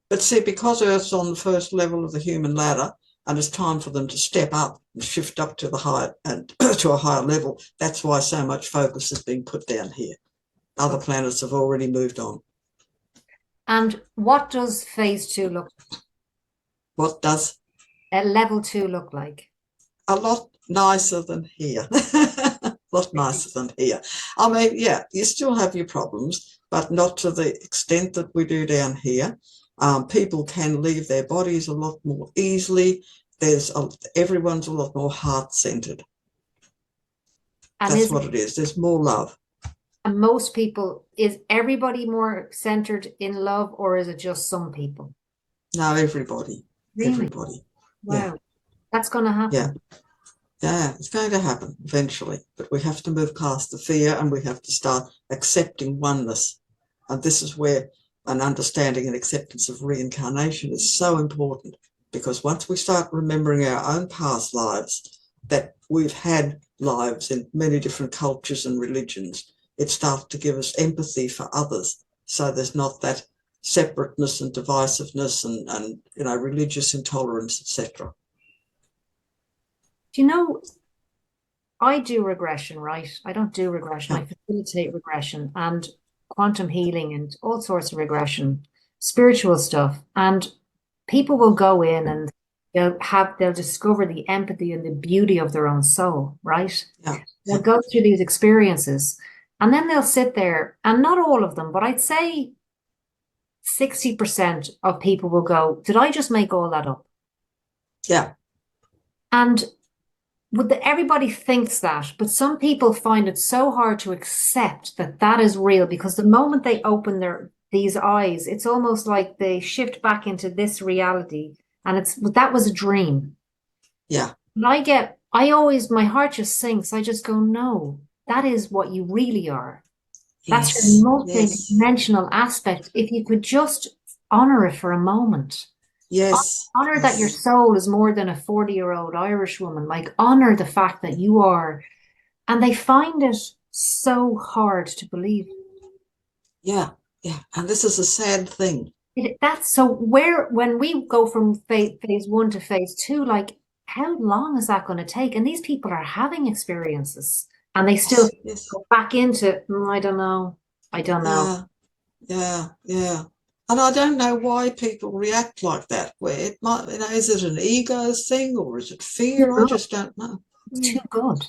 But see, because Earth's on the first level of the human ladder, and it's time for them to step up and shift up to the higher and to a higher level, that's why so much focus is being put down here. Other planets have already moved on. And what does phase 2 look like? What does? Level 2 look like? A lot nicer than here. A lot nicer than here. I mean, yeah, you still have your problems, but not to the extent that we do down here. People can leave their bodies a lot more easily. Everyone's a lot more heart-centered. That's what it is. There's more love. And most people, is everybody more centered in love, or is it just some people? No, everybody. Really? Everybody. Wow. Yeah. That's going to happen. Yeah. Yeah, it's going to happen eventually, but we have to move past the fear and we have to start accepting oneness. And this is where an understanding and acceptance of reincarnation is so important, because once we start remembering our own past lives, that we've had lives in many different cultures and religions, it starts to give us empathy for others. So there's not that separateness and divisiveness and religious intolerance, etc. Do you know, I do regression, right? I don't do regression. Yeah. I facilitate regression and quantum healing and all sorts of regression, spiritual stuff. And people will go in and they'll discover the empathy and the beauty of their own soul, right? Yeah. They'll go through these experiences and then they'll sit there, and not all of them, but I'd say 60% of people will go, did I just make all that up? Yeah. And everybody thinks that, but some people find it so hard to accept that that is real, because the moment they open these eyes, it's almost like they shift back into this reality, and that was a dream. Yeah. And my heart just sinks. I just go, no, that is what you really are. That's Yes. your multi-dimensional aspect. If you could just honor it for a moment. Yes. Honor that your soul is more than a 40-year-old Irish woman. Like, honor the fact that you are. And they find it so hard to believe. Yeah. Yeah. And this is a sad thing. When we go from phase 1 to phase 2, like, how long is that going to take? And these people are having experiences and they still go back into, I don't know. Yeah. And I don't know why people react like that. Where it might, is it an ego thing or is it fear? I just don't know. It's too good.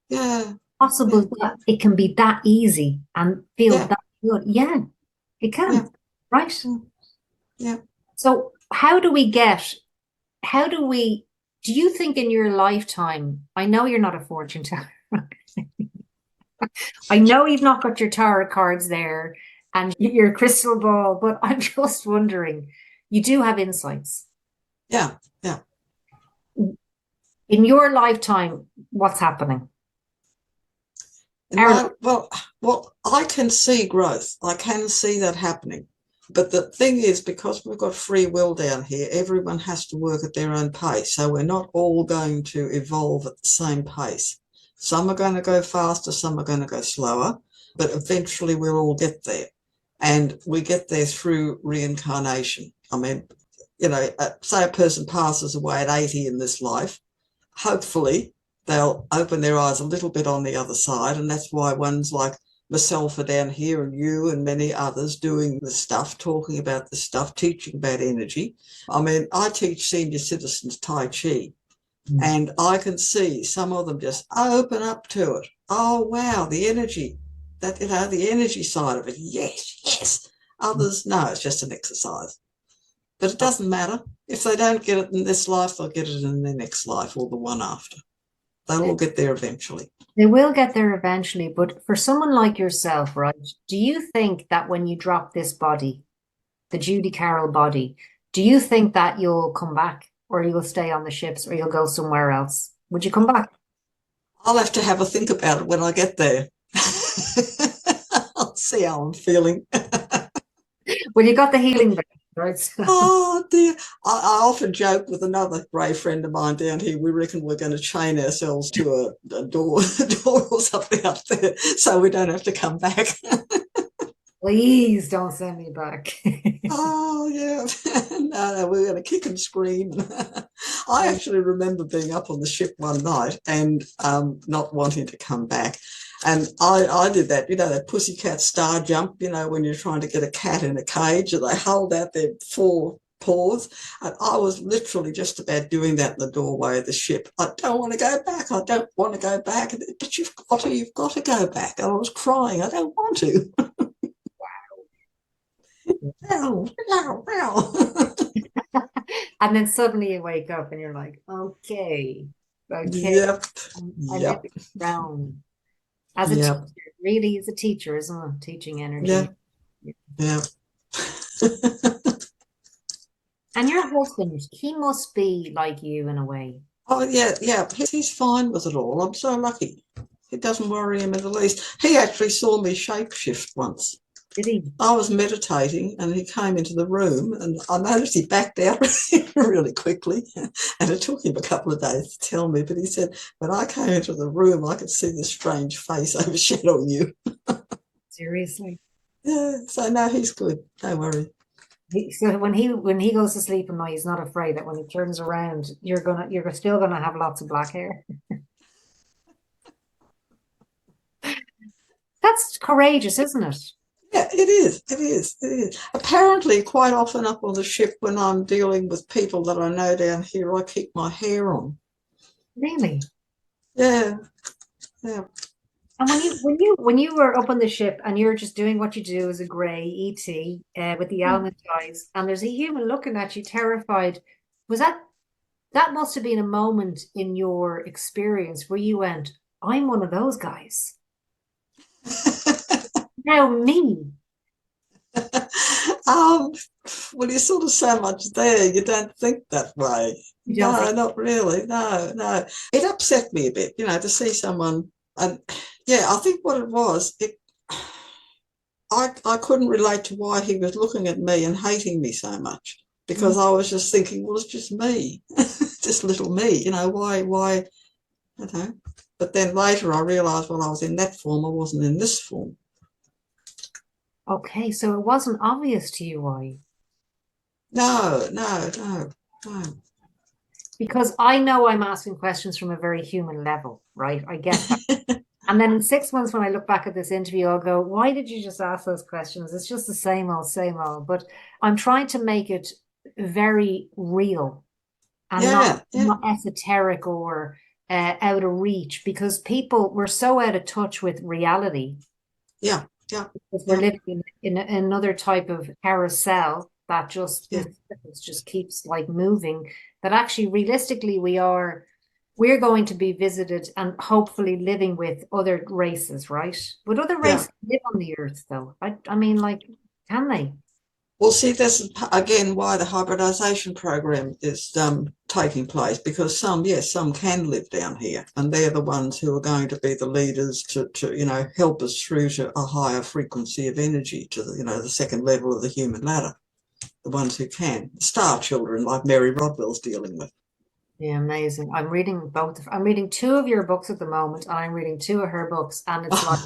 Yeah. Possible that it can be that easy and feel that good. Yeah, it can. Yeah. Right? Yeah. So do you think in your lifetime, I know you're not a fortune teller. I know you've not got your tarot cards there and your crystal ball, but I'm just wondering, you do have insights. Yeah. In your lifetime, what's happening? Well, I can see growth. I can see that happening. But the thing is, because we've got free will down here, everyone has to work at their own pace. So we're not all going to evolve at the same pace. Some are going to go faster, some are going to go slower, but eventually we'll all get there. And we get there through reincarnation. I mean, say a person passes away at 80 in this life, hopefully they'll open their eyes a little bit on the other side. And that's why ones like myself are down here and you and many others doing the stuff, talking about the stuff, teaching about energy. I mean, I teach senior citizens Tai Chi, and I can see some of them just open up to it. Oh, wow, the energy, the energy side of it. Yes. Others, no, it's just an exercise. But it doesn't matter. If they don't get it in this life, they'll get it in their next life or the one after. They'll all get there eventually. They will get there eventually. But for someone like yourself, right, do you think that when you drop this body, the Judy Carroll body, do you think that you'll come back, or you'll stay on the ships, or you'll go somewhere else? Would you come back? I'll have to have a think about it when I get there. I'll see how I'm feeling. Well, you got the healing back. Right. Oh dear. I often joke with another brave friend of mine down here. We reckon we're going to chain ourselves to a door or something up there so we don't have to come back. Please don't send me back. Oh yeah. No, we're going to kick and scream. I actually remember being up on the ship one night and not wanting to come back. And I did that, that pussycat star jump, when you're trying to get a cat in a cage and they hold out their 4 paws. And I was literally just about doing that in the doorway of the ship. I don't want to go back. I don't want to go back. But you've got to go back. And I was crying. I don't want to. Wow. And then suddenly you wake up and you're like, okay. Yep. I let it down. As a teacher, really is a teacher, isn't it? Teaching energy. Yeah. And your husband, he must be like you in a way. Oh, yeah. He's fine with it all. I'm so lucky. It doesn't worry him in the least. He actually saw me shapeshift once. Did he? I was meditating and he came into the room and I noticed he backed out really quickly, and it took him a couple of days to tell me, but he said, when I came into the room, I could see this strange face overshadowing you. Seriously? Yeah, so no, he's good. Don't worry. So when he goes to sleep at night, he's not afraid that when he turns around, you're still gonna have lots of black hair. That's courageous, isn't it? Yeah, it is. It is. It is. Apparently, quite often up on the ship when I'm dealing with people that I know down here, I keep my hair on. Really? Yeah, yeah. And when you were up on the ship and you're just doing what you do as a grey ET with the almond eyes, and there's a human looking at you, terrified, was that must have been a moment in your experience where you went, "I'm one of those guys." Now me. um, well, you're sort of so much there, you don't think that way. You don't No, think, not really. No, no. It upset me a bit, to see someone. And yeah, I think what it was, I couldn't relate to why he was looking at me and hating me so much, because I was just thinking, well, it's just me, just little me, why, you know. But then later I realised, well, I was in that form, I wasn't in this form. okay, so it wasn't obvious to you why. No, no, no, no. Because I know I'm asking questions from a very human level, right? I get that. And then in 6 months, when I look back at this interview, I'll go, why did you just ask those questions? It's just the same old, same old. But I'm trying to make it very real and Yeah, yeah, not esoteric or out of reach, because people were so out of touch with reality yeah, yeah, because we're yeah, living in another type of carousel that yeah. just keeps like moving, that actually realistically we're going to be visited and hopefully living with other races, right? Would other Yeah. races live on the earth though? I mean, like, can they? Well, see, that's again why the hybridization program is taking place, because yes, some can live down here, and they're the ones who are going to be the leaders to help us through to a higher frequency of energy, to the second level of the human ladder. The ones who can, star children like Mary Rodwell's dealing with. Yeah, amazing. I'm reading two of your books at the moment, and I'm reading two of her books, and it's like,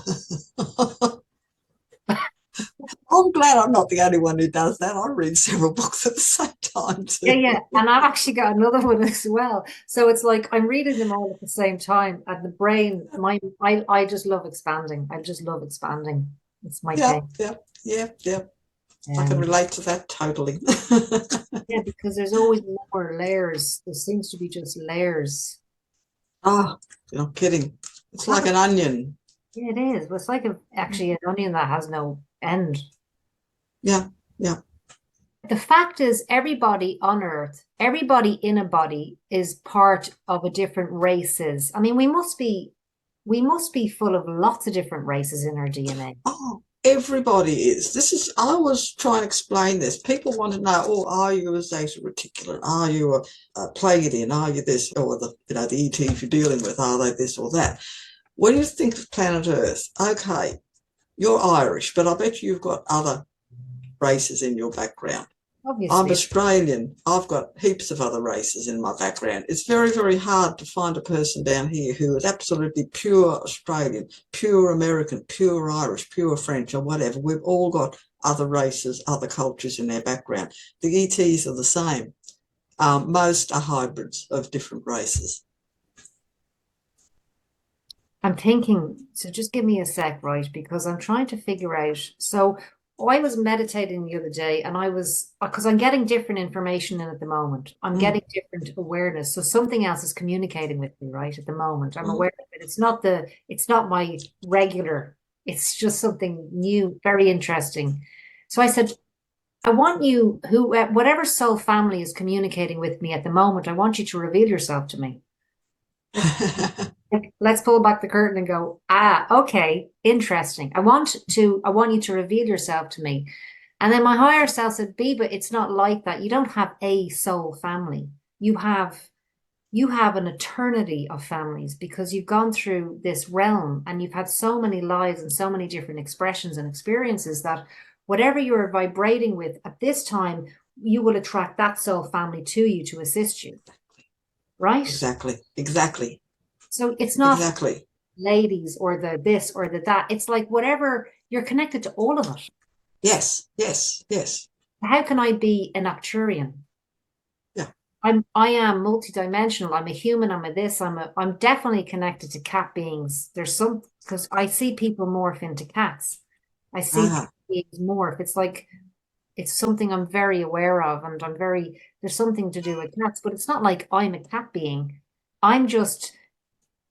I'm glad I'm not the only one who does that. I read several books at the same time yeah, too. yeah. And I've actually got another one as well. So it's like I'm reading them all at the same time. And the brain, I just love expanding. I just love expanding. It's my Yeah, thing. yeah, yeah, yeah. I can Um, relate to that totally. yeah, because there's always more layers. There seems to be just layers. Oh, you're not kidding. It's like an onion. Yeah, it is. But it's like actually an onion that has no end. Yeah, yeah. The fact is, everybody on Earth, everybody in a body is part of a different races. I mean, we must be full of lots of different races in our DNA. Oh, everybody is. I was trying to explain this. People want to know, oh, are you a Zeta Reticulan? Are you a Pleiadian? Are you this? Or the ETs you're dealing with, are they this or that? When you think of planet Earth, okay, you're Irish, but I bet you've got other races in your background. I'm Obviously, Australian. I've got heaps of other races in my background. It's very, very hard to find a person down here who is absolutely pure Australian, pure American, pure Irish, pure French, or whatever. We've all got other races, other cultures in their background. The ETs are the same. Most are hybrids of different races. I'm thinking, so just give me a sec, right? Because I'm trying to figure out. So I was meditating the other day and because I'm getting different information in at the moment. I'm Mm, getting different awareness. So something else is communicating with me, right? At the moment. I'm mm. aware of it. It's not my regular, it's just something new, very interesting. So I said, I want you, whatever soul family is communicating with me at the moment, I want you to reveal yourself to me. Let's pull back the curtain and go, okay, interesting. I want you to reveal yourself to me. And then my higher self said, Biba, it's not like that. You don't have a soul family. You have an eternity of families, because you've gone through this realm and you've had so many lives and so many different expressions and experiences that whatever you're vibrating with at this time, you will attract that soul family to you to assist you. Right? Exactly, exactly, So it's not exactly. ladies or the this or the that. It's like whatever, you're connected to all of it. Yes, yes, yes. how can I be an Arcturian? Yeah. I am multidimensional. I'm a human. I'm a this. I'm definitely connected to cat beings. There's some, because I see people morph into cats. I see Ah, beings morph. It's like it's something I'm very aware of, and there's something to do with cats, but it's not like I'm a cat being. I'm just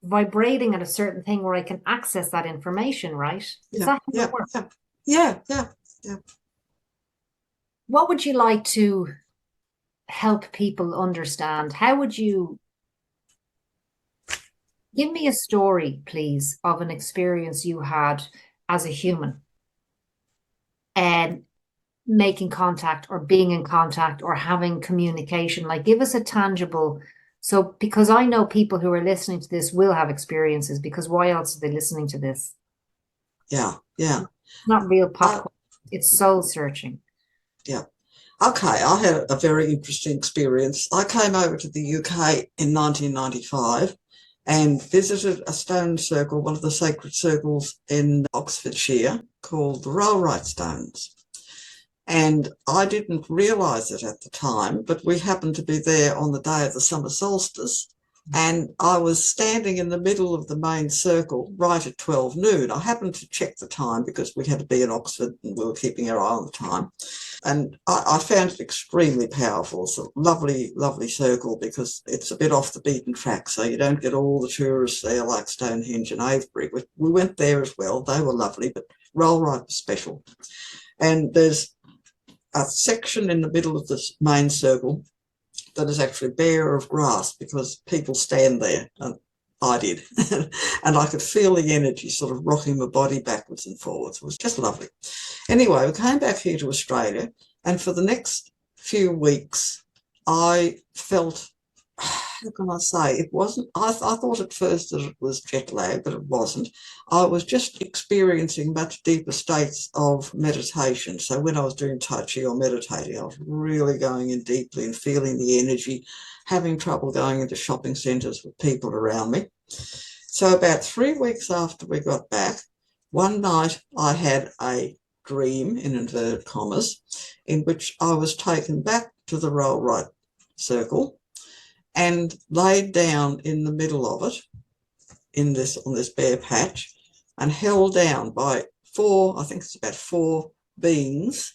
vibrating at a certain thing where I can access that information, right? Is yeah, that how yeah, it works? yeah, yeah, yeah, yeah. What would you like to help people understand? How would you give me a story, please, of an experience you had as a human and making contact or being in contact or having communication? Like, give us a tangible. So, because I know people who are listening to this will have experiences, because why else are they listening to this? Yeah, yeah. It's not real I, popcorn, it's soul searching. yeah. Okay, I had a very interesting experience. I came over to the UK in 1995 and visited a stone circle, one of the sacred circles in Oxfordshire, called the Rollright Stones. And I didn't realise it at the time, but we happened to be there on the day of the summer solstice. And I was standing in the middle of the main circle right at 12 noon. I happened to check the time because we had to be in Oxford and we were keeping our eye on the time. And I found it extremely powerful. It's a lovely, lovely circle because it's a bit off the beaten track. So you don't get all the tourists there like Stonehenge and Avebury. We went there as well. They were lovely, but Rollright was special. And there's a section in the middle of this main circle that is actually bare of grass because people stand there, and I did. And I could feel the energy sort of rocking my body backwards and forwards. It was just lovely. Anyway, we came back here to Australia, and for the next few weeks, I felt, how can I say, it wasn't, I thought at first that it was jet lag, but it wasn't. I was just experiencing much deeper states of meditation. So when I was doing Tai Chi or meditating, I was really going in deeply and feeling the energy, having trouble going into shopping centres with people around me. So about 3 weeks after we got back, one night I had a dream, in inverted commas, in which I was taken back to the Rollright circle and laid down in the middle of it, on this bare patch, and held down by four, I think it's about four beings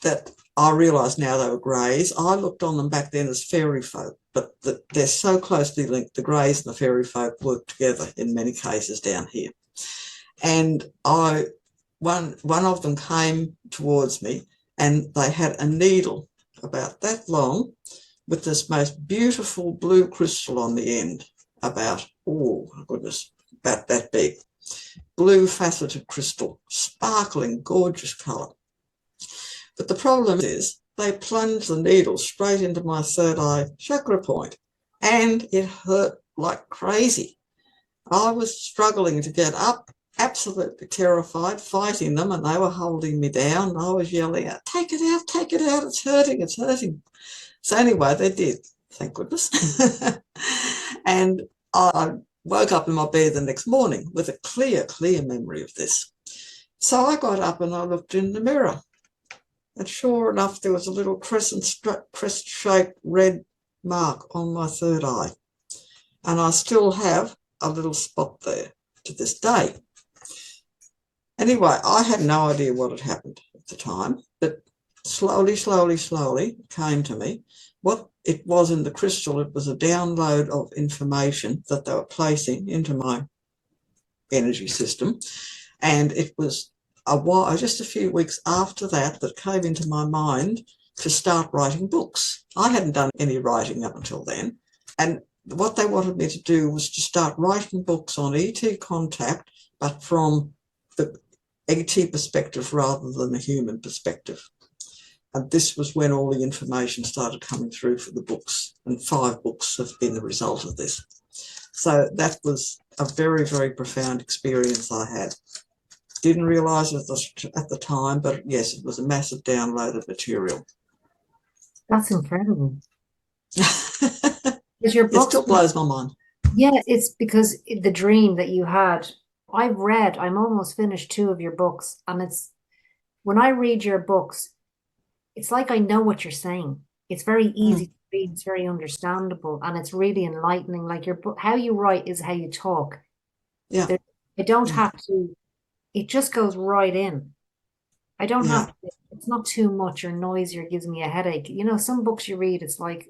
that I realise now they were greys. I looked on them back then as fairy folk, but they're so closely linked. The greys and the fairy folk work together in many cases down here. And one of them came towards me, and they had a needle about that long with this most beautiful blue crystal on the end, about, oh my goodness, about that big. Blue faceted crystal, sparkling, gorgeous colour. But the problem is they plunged the needle straight into my third eye chakra point, and it hurt like crazy. I was struggling to get up, absolutely terrified, fighting them, and they were holding me down. I was yelling out, take it out, it's hurting, it's hurting. So anyway, they did, thank goodness. And I woke up in my bed the next morning with a clear memory of this. So I got up and I looked in the mirror. And sure enough, there was a little crest-shaped red mark on my third eye. And I still have a little spot there to this day. Anyway, I had no idea what had happened at the time, but slowly it came to me. What it was in the crystal, it was a download of information that they were placing into my energy system. And it was just a few weeks after that came into my mind to start writing books. I hadn't done any writing up until then. And what they wanted me to do was to start writing books on ET contact, but from the ET perspective rather than the human perspective. And this was when all the information started coming through for the books, and 5 books have been the result of this. So that was a very, very profound experience I had. Didn't realise it at the time, but yes, it was a massive download of material. That's incredible. Because your It books, still blows my mind. yeah, it's because the dream that you had. I'm almost finished 2 of your books, and it's when I read your books, it's like I know what you're saying. It's very easy to read, it's very understandable, and it's really enlightening. Like your book, how you write is how you talk. Yeah. I don't have to, it just goes right in. I don't have Yeah. to, it's not too much or noisy or gives me a headache. You know, some books you read, it's like,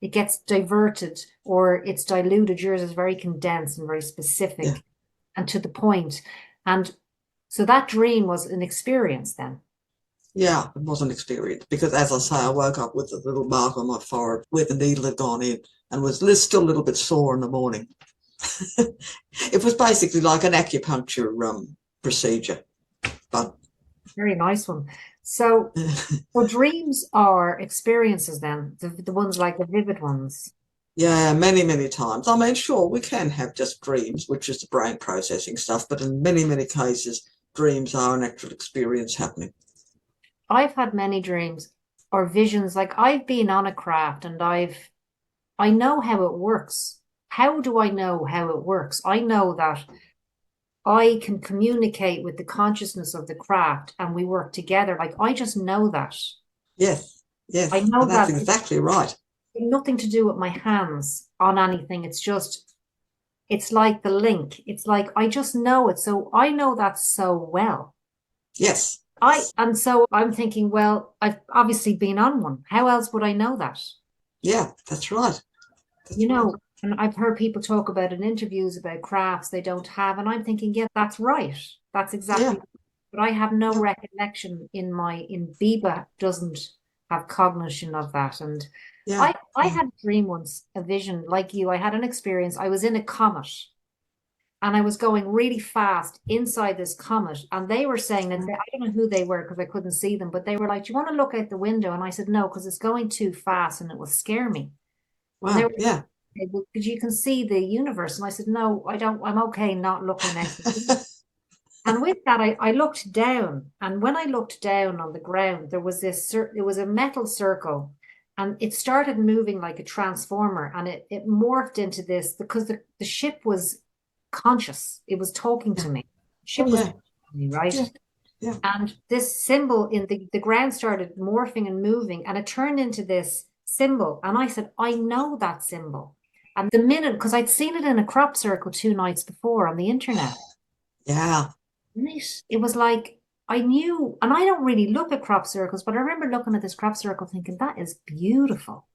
it gets diverted or it's diluted. Yours is very condensed and very Yeah. specific and to the point. And so that dream was an experience then. Yeah, it was an experience because, as I say, I woke up with a little mark on my forehead where the needle had gone in and was still a little bit sore in the morning. It was basically like an acupuncture procedure, but very nice one. So, so dreams are experiences then, the ones like the vivid ones. yeah, many, many times. I mean, sure, we can have just dreams, which is the brain processing stuff, but in many, many cases, dreams are an actual experience happening. I've had many dreams or visions. Like I've been on a craft and I know how it works. How do I know how it works? I know that I can communicate with the consciousness of the craft and we work together. Like I just know that. Yes, I yes, know and that's that exactly right. it's nothing to do with my hands on anything. It's just, it's like the link. It's like I just know it. So I know that so well. Yes, And so I'm thinking, well, I've obviously been on one. How else would I know that? yeah, that's right. You That's right. know, and I've heard people talk about in interviews about crafts they don't have, and I'm thinking, yeah, that's right. That's Yeah, exactly. But I have no yeah, recollection in Biba doesn't have cognition of that. And yeah, I yeah. had a dream once, a vision like you. I had an experience. I was in a comet and I was going really fast inside this comet. And they were saying that I don't know who they were because I couldn't see them, but they were like, do you want to look out the window? And I said, no, because it's going too fast and it will scare me. And they were Wow, yeah. because you can see the universe. And I said, no, I don't, I'm okay not looking at it. And with that, I looked down. And when I looked down on the ground, there was it was a metal circle and it started moving like a transformer and it morphed into this because the ship was conscious. It was talking Yeah. to me. The Oh, ship was yeah, talking to me, right? yeah, yeah. And this symbol in the ground started morphing and moving and it turned into this symbol. And I said, I know that symbol. And the minute, because I'd seen it in a crop circle 2 nights before on the internet. Yeah, Right. It was like I knew, and I don't really look at crop circles, but I remember looking at this crop circle thinking, that is beautiful.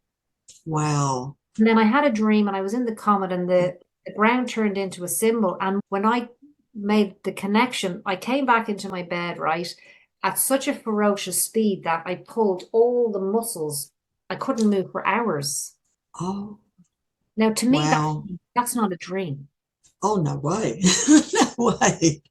wow. And then I had a dream and I was in the comet and the ground turned into a symbol. And when I made the connection, I came back into my bed, right, at such a ferocious speed that I pulled all the muscles. I couldn't move for hours. Oh, Now, to me, wow. that's not a dream. Oh, no way. No way.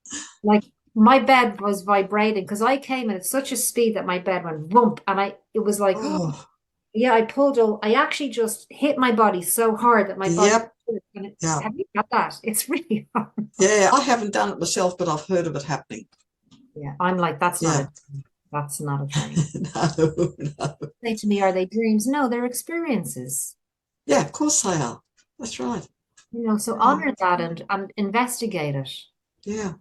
Like my bed was vibrating because I came in at such a speed that my bed went bump and it was like, oh, Oh, yeah, I actually just hit my body so hard that my body, yep. Yeah. have you got that? It's really hard. Yeah. I haven't done it myself, but I've heard of it happening. Yeah, I'm like, Yeah. that's not a dream. No, no. Say to me, are they dreams? No, they're experiences. Yeah, of course they are. That's right. You know, so Yeah. honor that and investigate it. Yeah.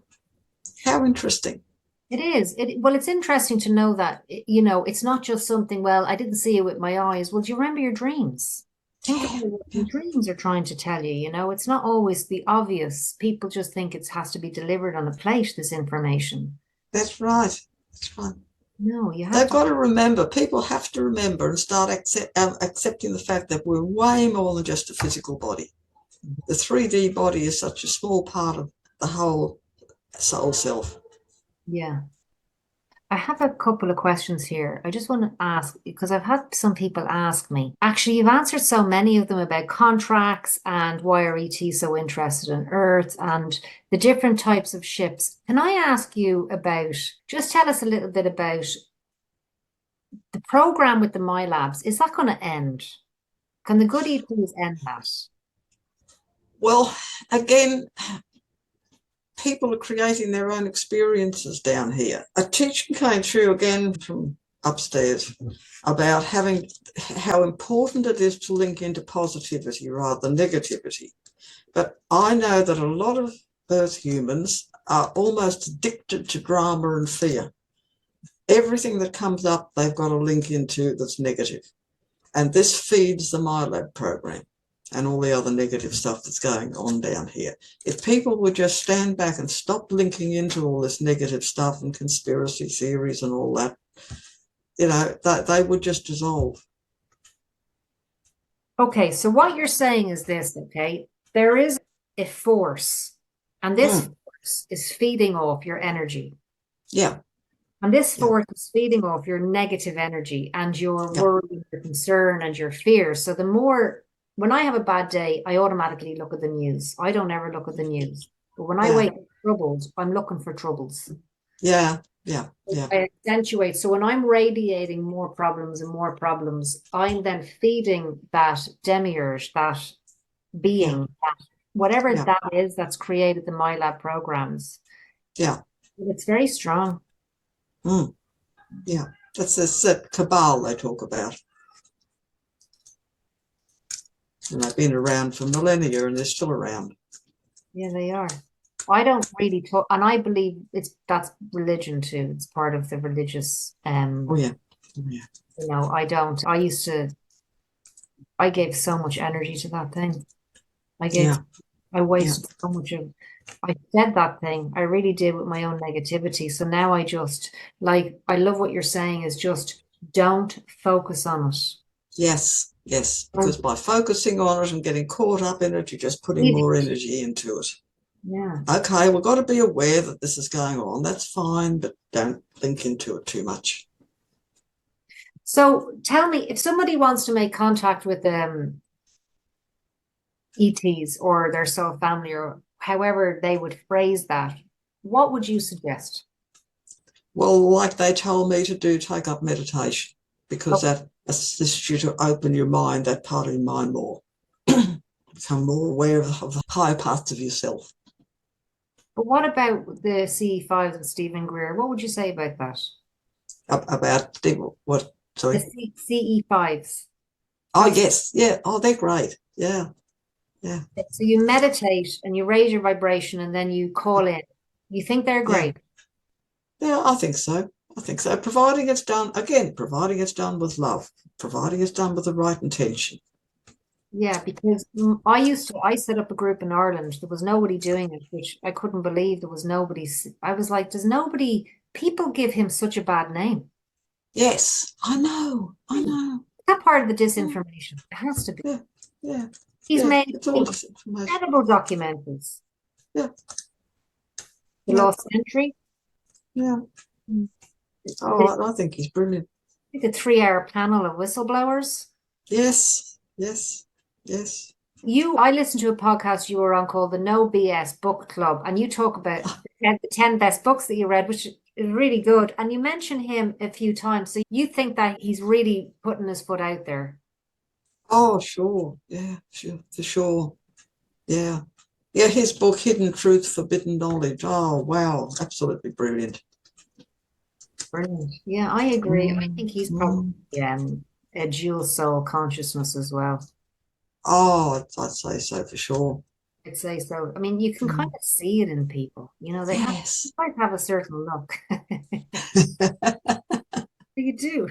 How interesting. It is. Well, it's interesting to know that, you know, it's not just something, well, I didn't see it with my eyes. Well, do you remember your dreams? Think Yeah. about what your Yeah. dreams are trying to tell you, you know, it's not always the obvious. People just think it has to be delivered on a plate, this information. That's right. That's right. No, you have They've to. got to remember, people have to remember and start accepting the fact that we're way more than just a physical body. The 3D body is such a small part of the whole soul self. Yeah. I have a couple of questions here. I just want to ask because I've had some people ask me. Actually, you've answered so many of them about contracts and why are ET so interested in Earth and the different types of ships. Can I ask you about, just tell us a little bit about the program with the MilAbs? Is that going to end? Can the good ETs end that? Well, again, people are creating their own experiences down here. A teaching came through again from upstairs about how important it is to link into positivity rather than negativity. But I know that a lot of Earth humans are almost addicted to drama and fear. everything that comes up, they've got a link into that's negative. And this feeds the MilAb program and all the other negative stuff that's going on down here. If people would just stand back and stop linking into all this negative stuff and conspiracy theories and all that, you know, they would just dissolve. Okay, so what you're saying is this, okay? There is a force, and this force is feeding off your energy. Yeah. And this force is feeding off your negative energy and your worry, your concern, and your fear. So the more, when I have a bad day, I automatically look at the news. I don't ever look at the news. But when I wake up troubled, I'm looking for troubles. Yeah. I accentuate. So when I'm radiating more problems and more problems, I'm then feeding that demiurge, that being, that whatever that is that's created the MilAb programs. Yeah. It's very strong. Yeah. That's that cabal they talk about. And they've been around for millennia and they're still around. Yeah, they are. I don't really talk, and I believe that's religion too. It's part of the religious. You know, I gave so much energy to that thing. I wasted so much of. I said that thing. I really did with my own negativity. So now I just I love what you're saying is just don't focus on it. Yes, because by focusing on it and getting caught up in it, you're just putting more energy into it. Yeah. Okay, we've got to be aware that this is going on. That's fine, but don't link into it too much. So tell me, if somebody wants to make contact with ETs or their soul family or however they would phrase that, what would you suggest? Well, like they told me to do, take up meditation, because that assists you to open your mind, that part of your mind more. Become more aware of the higher parts of yourself. But what about the CE5s and Stephen Greer? What would you say about that? About what? Sorry? The CE5s. Oh, yes. Yeah. Oh, they're great. Yeah. Yeah. So you meditate and you raise your vibration and then you call in. You think they're great? Yeah, I think so. Providing it's done with love, providing it's done with the right intention. Yeah, because I set up a group in Ireland. There was nobody doing it, which I couldn't believe. There was nobody. I was like, people give him such a bad name. Yes, I know. That part of the disinformation. It has to be. Yeah. He's made incredible documentaries. Yeah. The Lost Century. Yeah. Oh, I think he's brilliant. I think a 3-hour panel of whistleblowers. Yes. I listened to a podcast you were on called the No BS Book Club, and you talk about the 10 best books that you read, which is really good. And you mention him a few times. So you think that he's really putting his foot out there? Oh, sure. Yeah, sure, for sure. Yeah. Yeah, his book, Hidden Truth, Forbidden Knowledge. Oh, wow. Absolutely brilliant. Brilliant. Yeah, I agree. I think he's probably a dual soul consciousness as well. Oh, I'd say so for sure. I'd say so. I mean, you can kind of see it in people. You know, they might have a certain look. You do.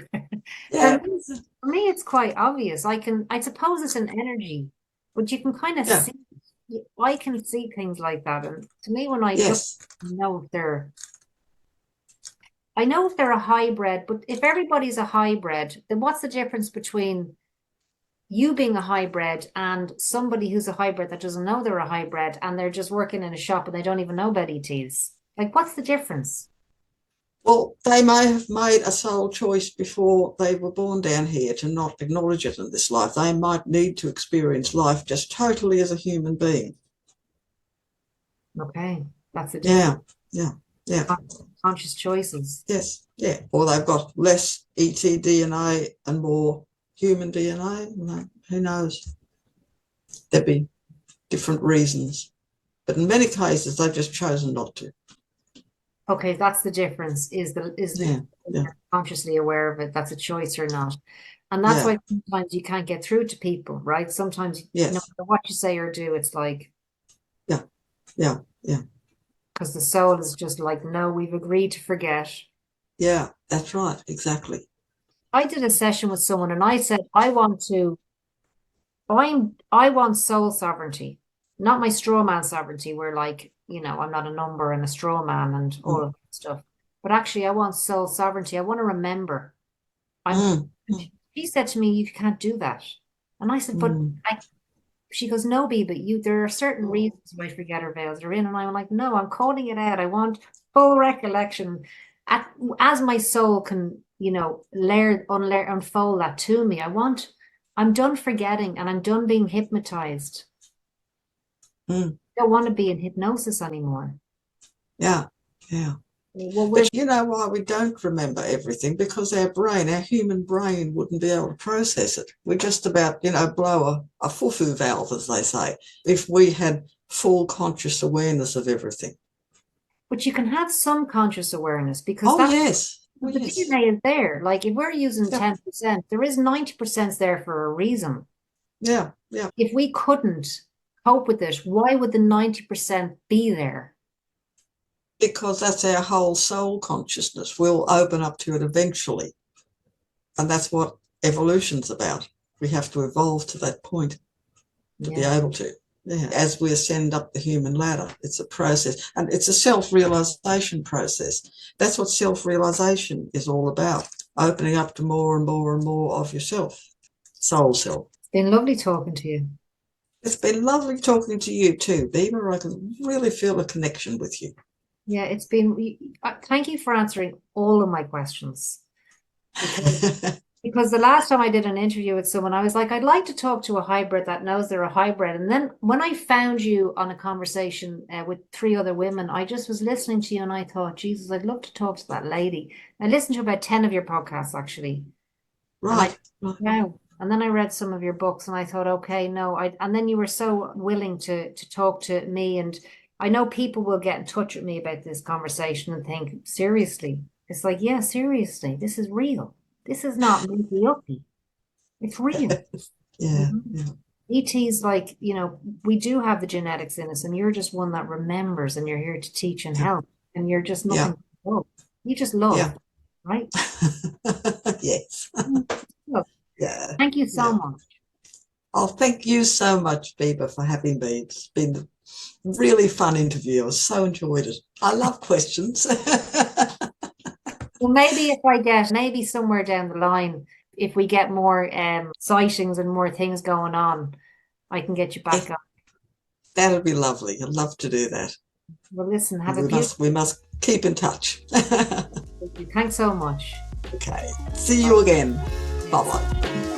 Yeah. For me, it's quite obvious. I suppose it's an energy, but you can kind of see. I can see things like that, and to me, when I look, I know if they're a hybrid. But if everybody's a hybrid, then what's the difference between you being a hybrid and somebody who's a hybrid that doesn't know they're a hybrid and they're just working in a shop and they don't even know about ETs? Like, what's the difference? Well, they may have made a soul choice before they were born down here to not acknowledge it in this life. They might need to experience life just totally as a human being. Okay, that's the difference. Yeah. Conscious choices. Yes, yeah. Or they've got less ET DNA and more human DNA. Who knows? There'd be different reasons. But in many cases, they've just chosen not to. Okay, that's the difference. Is consciously aware of it? That's a choice or not, and that's why sometimes you can't get through to people, right? Sometimes, no matter what you say or do, it's like, yeah, because the soul is just like, no, we've agreed to forget. Yeah, that's right. Exactly. I did a session with someone and I said, I want soul sovereignty, not my straw man sovereignty, where like, I'm not a number and a straw man and all Mm. of that stuff. But actually I want soul sovereignty. I want to remember. I'm Mm. Mm. She said to me, you can't do that. And I said, but Mm. she goes, no, B, but there are certain reasons why forgetter veils are in. And I'm like, no, I'm calling it out. I want full recollection. As my soul can, unfold that to me, I'm done forgetting and I'm done being hypnotized. Mm. I don't want to be in hypnosis anymore. Yeah, yeah. Well, But you know why we don't remember everything? Because our human brain wouldn't be able to process it. We just about, blow a fufu valve, as they say, if we had full conscious awareness of everything. but you can have some conscious awareness because Oh, yes. Oh, the yes. DNA is there. Like if we're using Yeah. 10%, there is 90% there for a reason. Yeah, yeah. If we couldn't cope with it, why would the 90% be there? Because that's our whole soul consciousness. We'll open up to it eventually. And that's what evolution's about. We have to evolve to that point to be able to. Yeah. As we ascend up the human ladder, it's a process, and it's a self-realization process. That's what self-realization is all about, opening up to more and more and more of yourself, soul self. It's been lovely talking to you. It's been lovely talking to you too, Biba. I can really feel a connection with you. Yeah, it's been, thank you for answering all of my questions. Because the last time I did an interview with someone, I was like, I'd like to talk to a hybrid that knows they're a hybrid. And then when I found you on a conversation with 3 other women, I just was listening to you and I thought, Jesus, I'd love to talk to that lady. I listened to about 10 of your podcasts, actually. Right. Wow. And then I read some of your books and I thought, okay, no. And then you were so willing to talk to me. And I know people will get in touch with me about this conversation and think, seriously? It's like, yeah, seriously, this is real. This is not yuppie. It's real. Yeah, yeah. ET's like, we do have the genetics in us, and you're just one that remembers, and you're here to teach and help, and you're just nothing but love. You just love, right? Yes. Look, Yeah. thank you so much. Oh, thank you so much, Biba, for having me. It's been a really fun interview. I so enjoyed it. I love questions. Well, maybe maybe somewhere down the line, if we get more sightings and more things going on, I can get you back on. That would be lovely. I'd love to do that. Well, listen, we must keep in touch. Thanks so much. Okay. See you again. Bye-bye.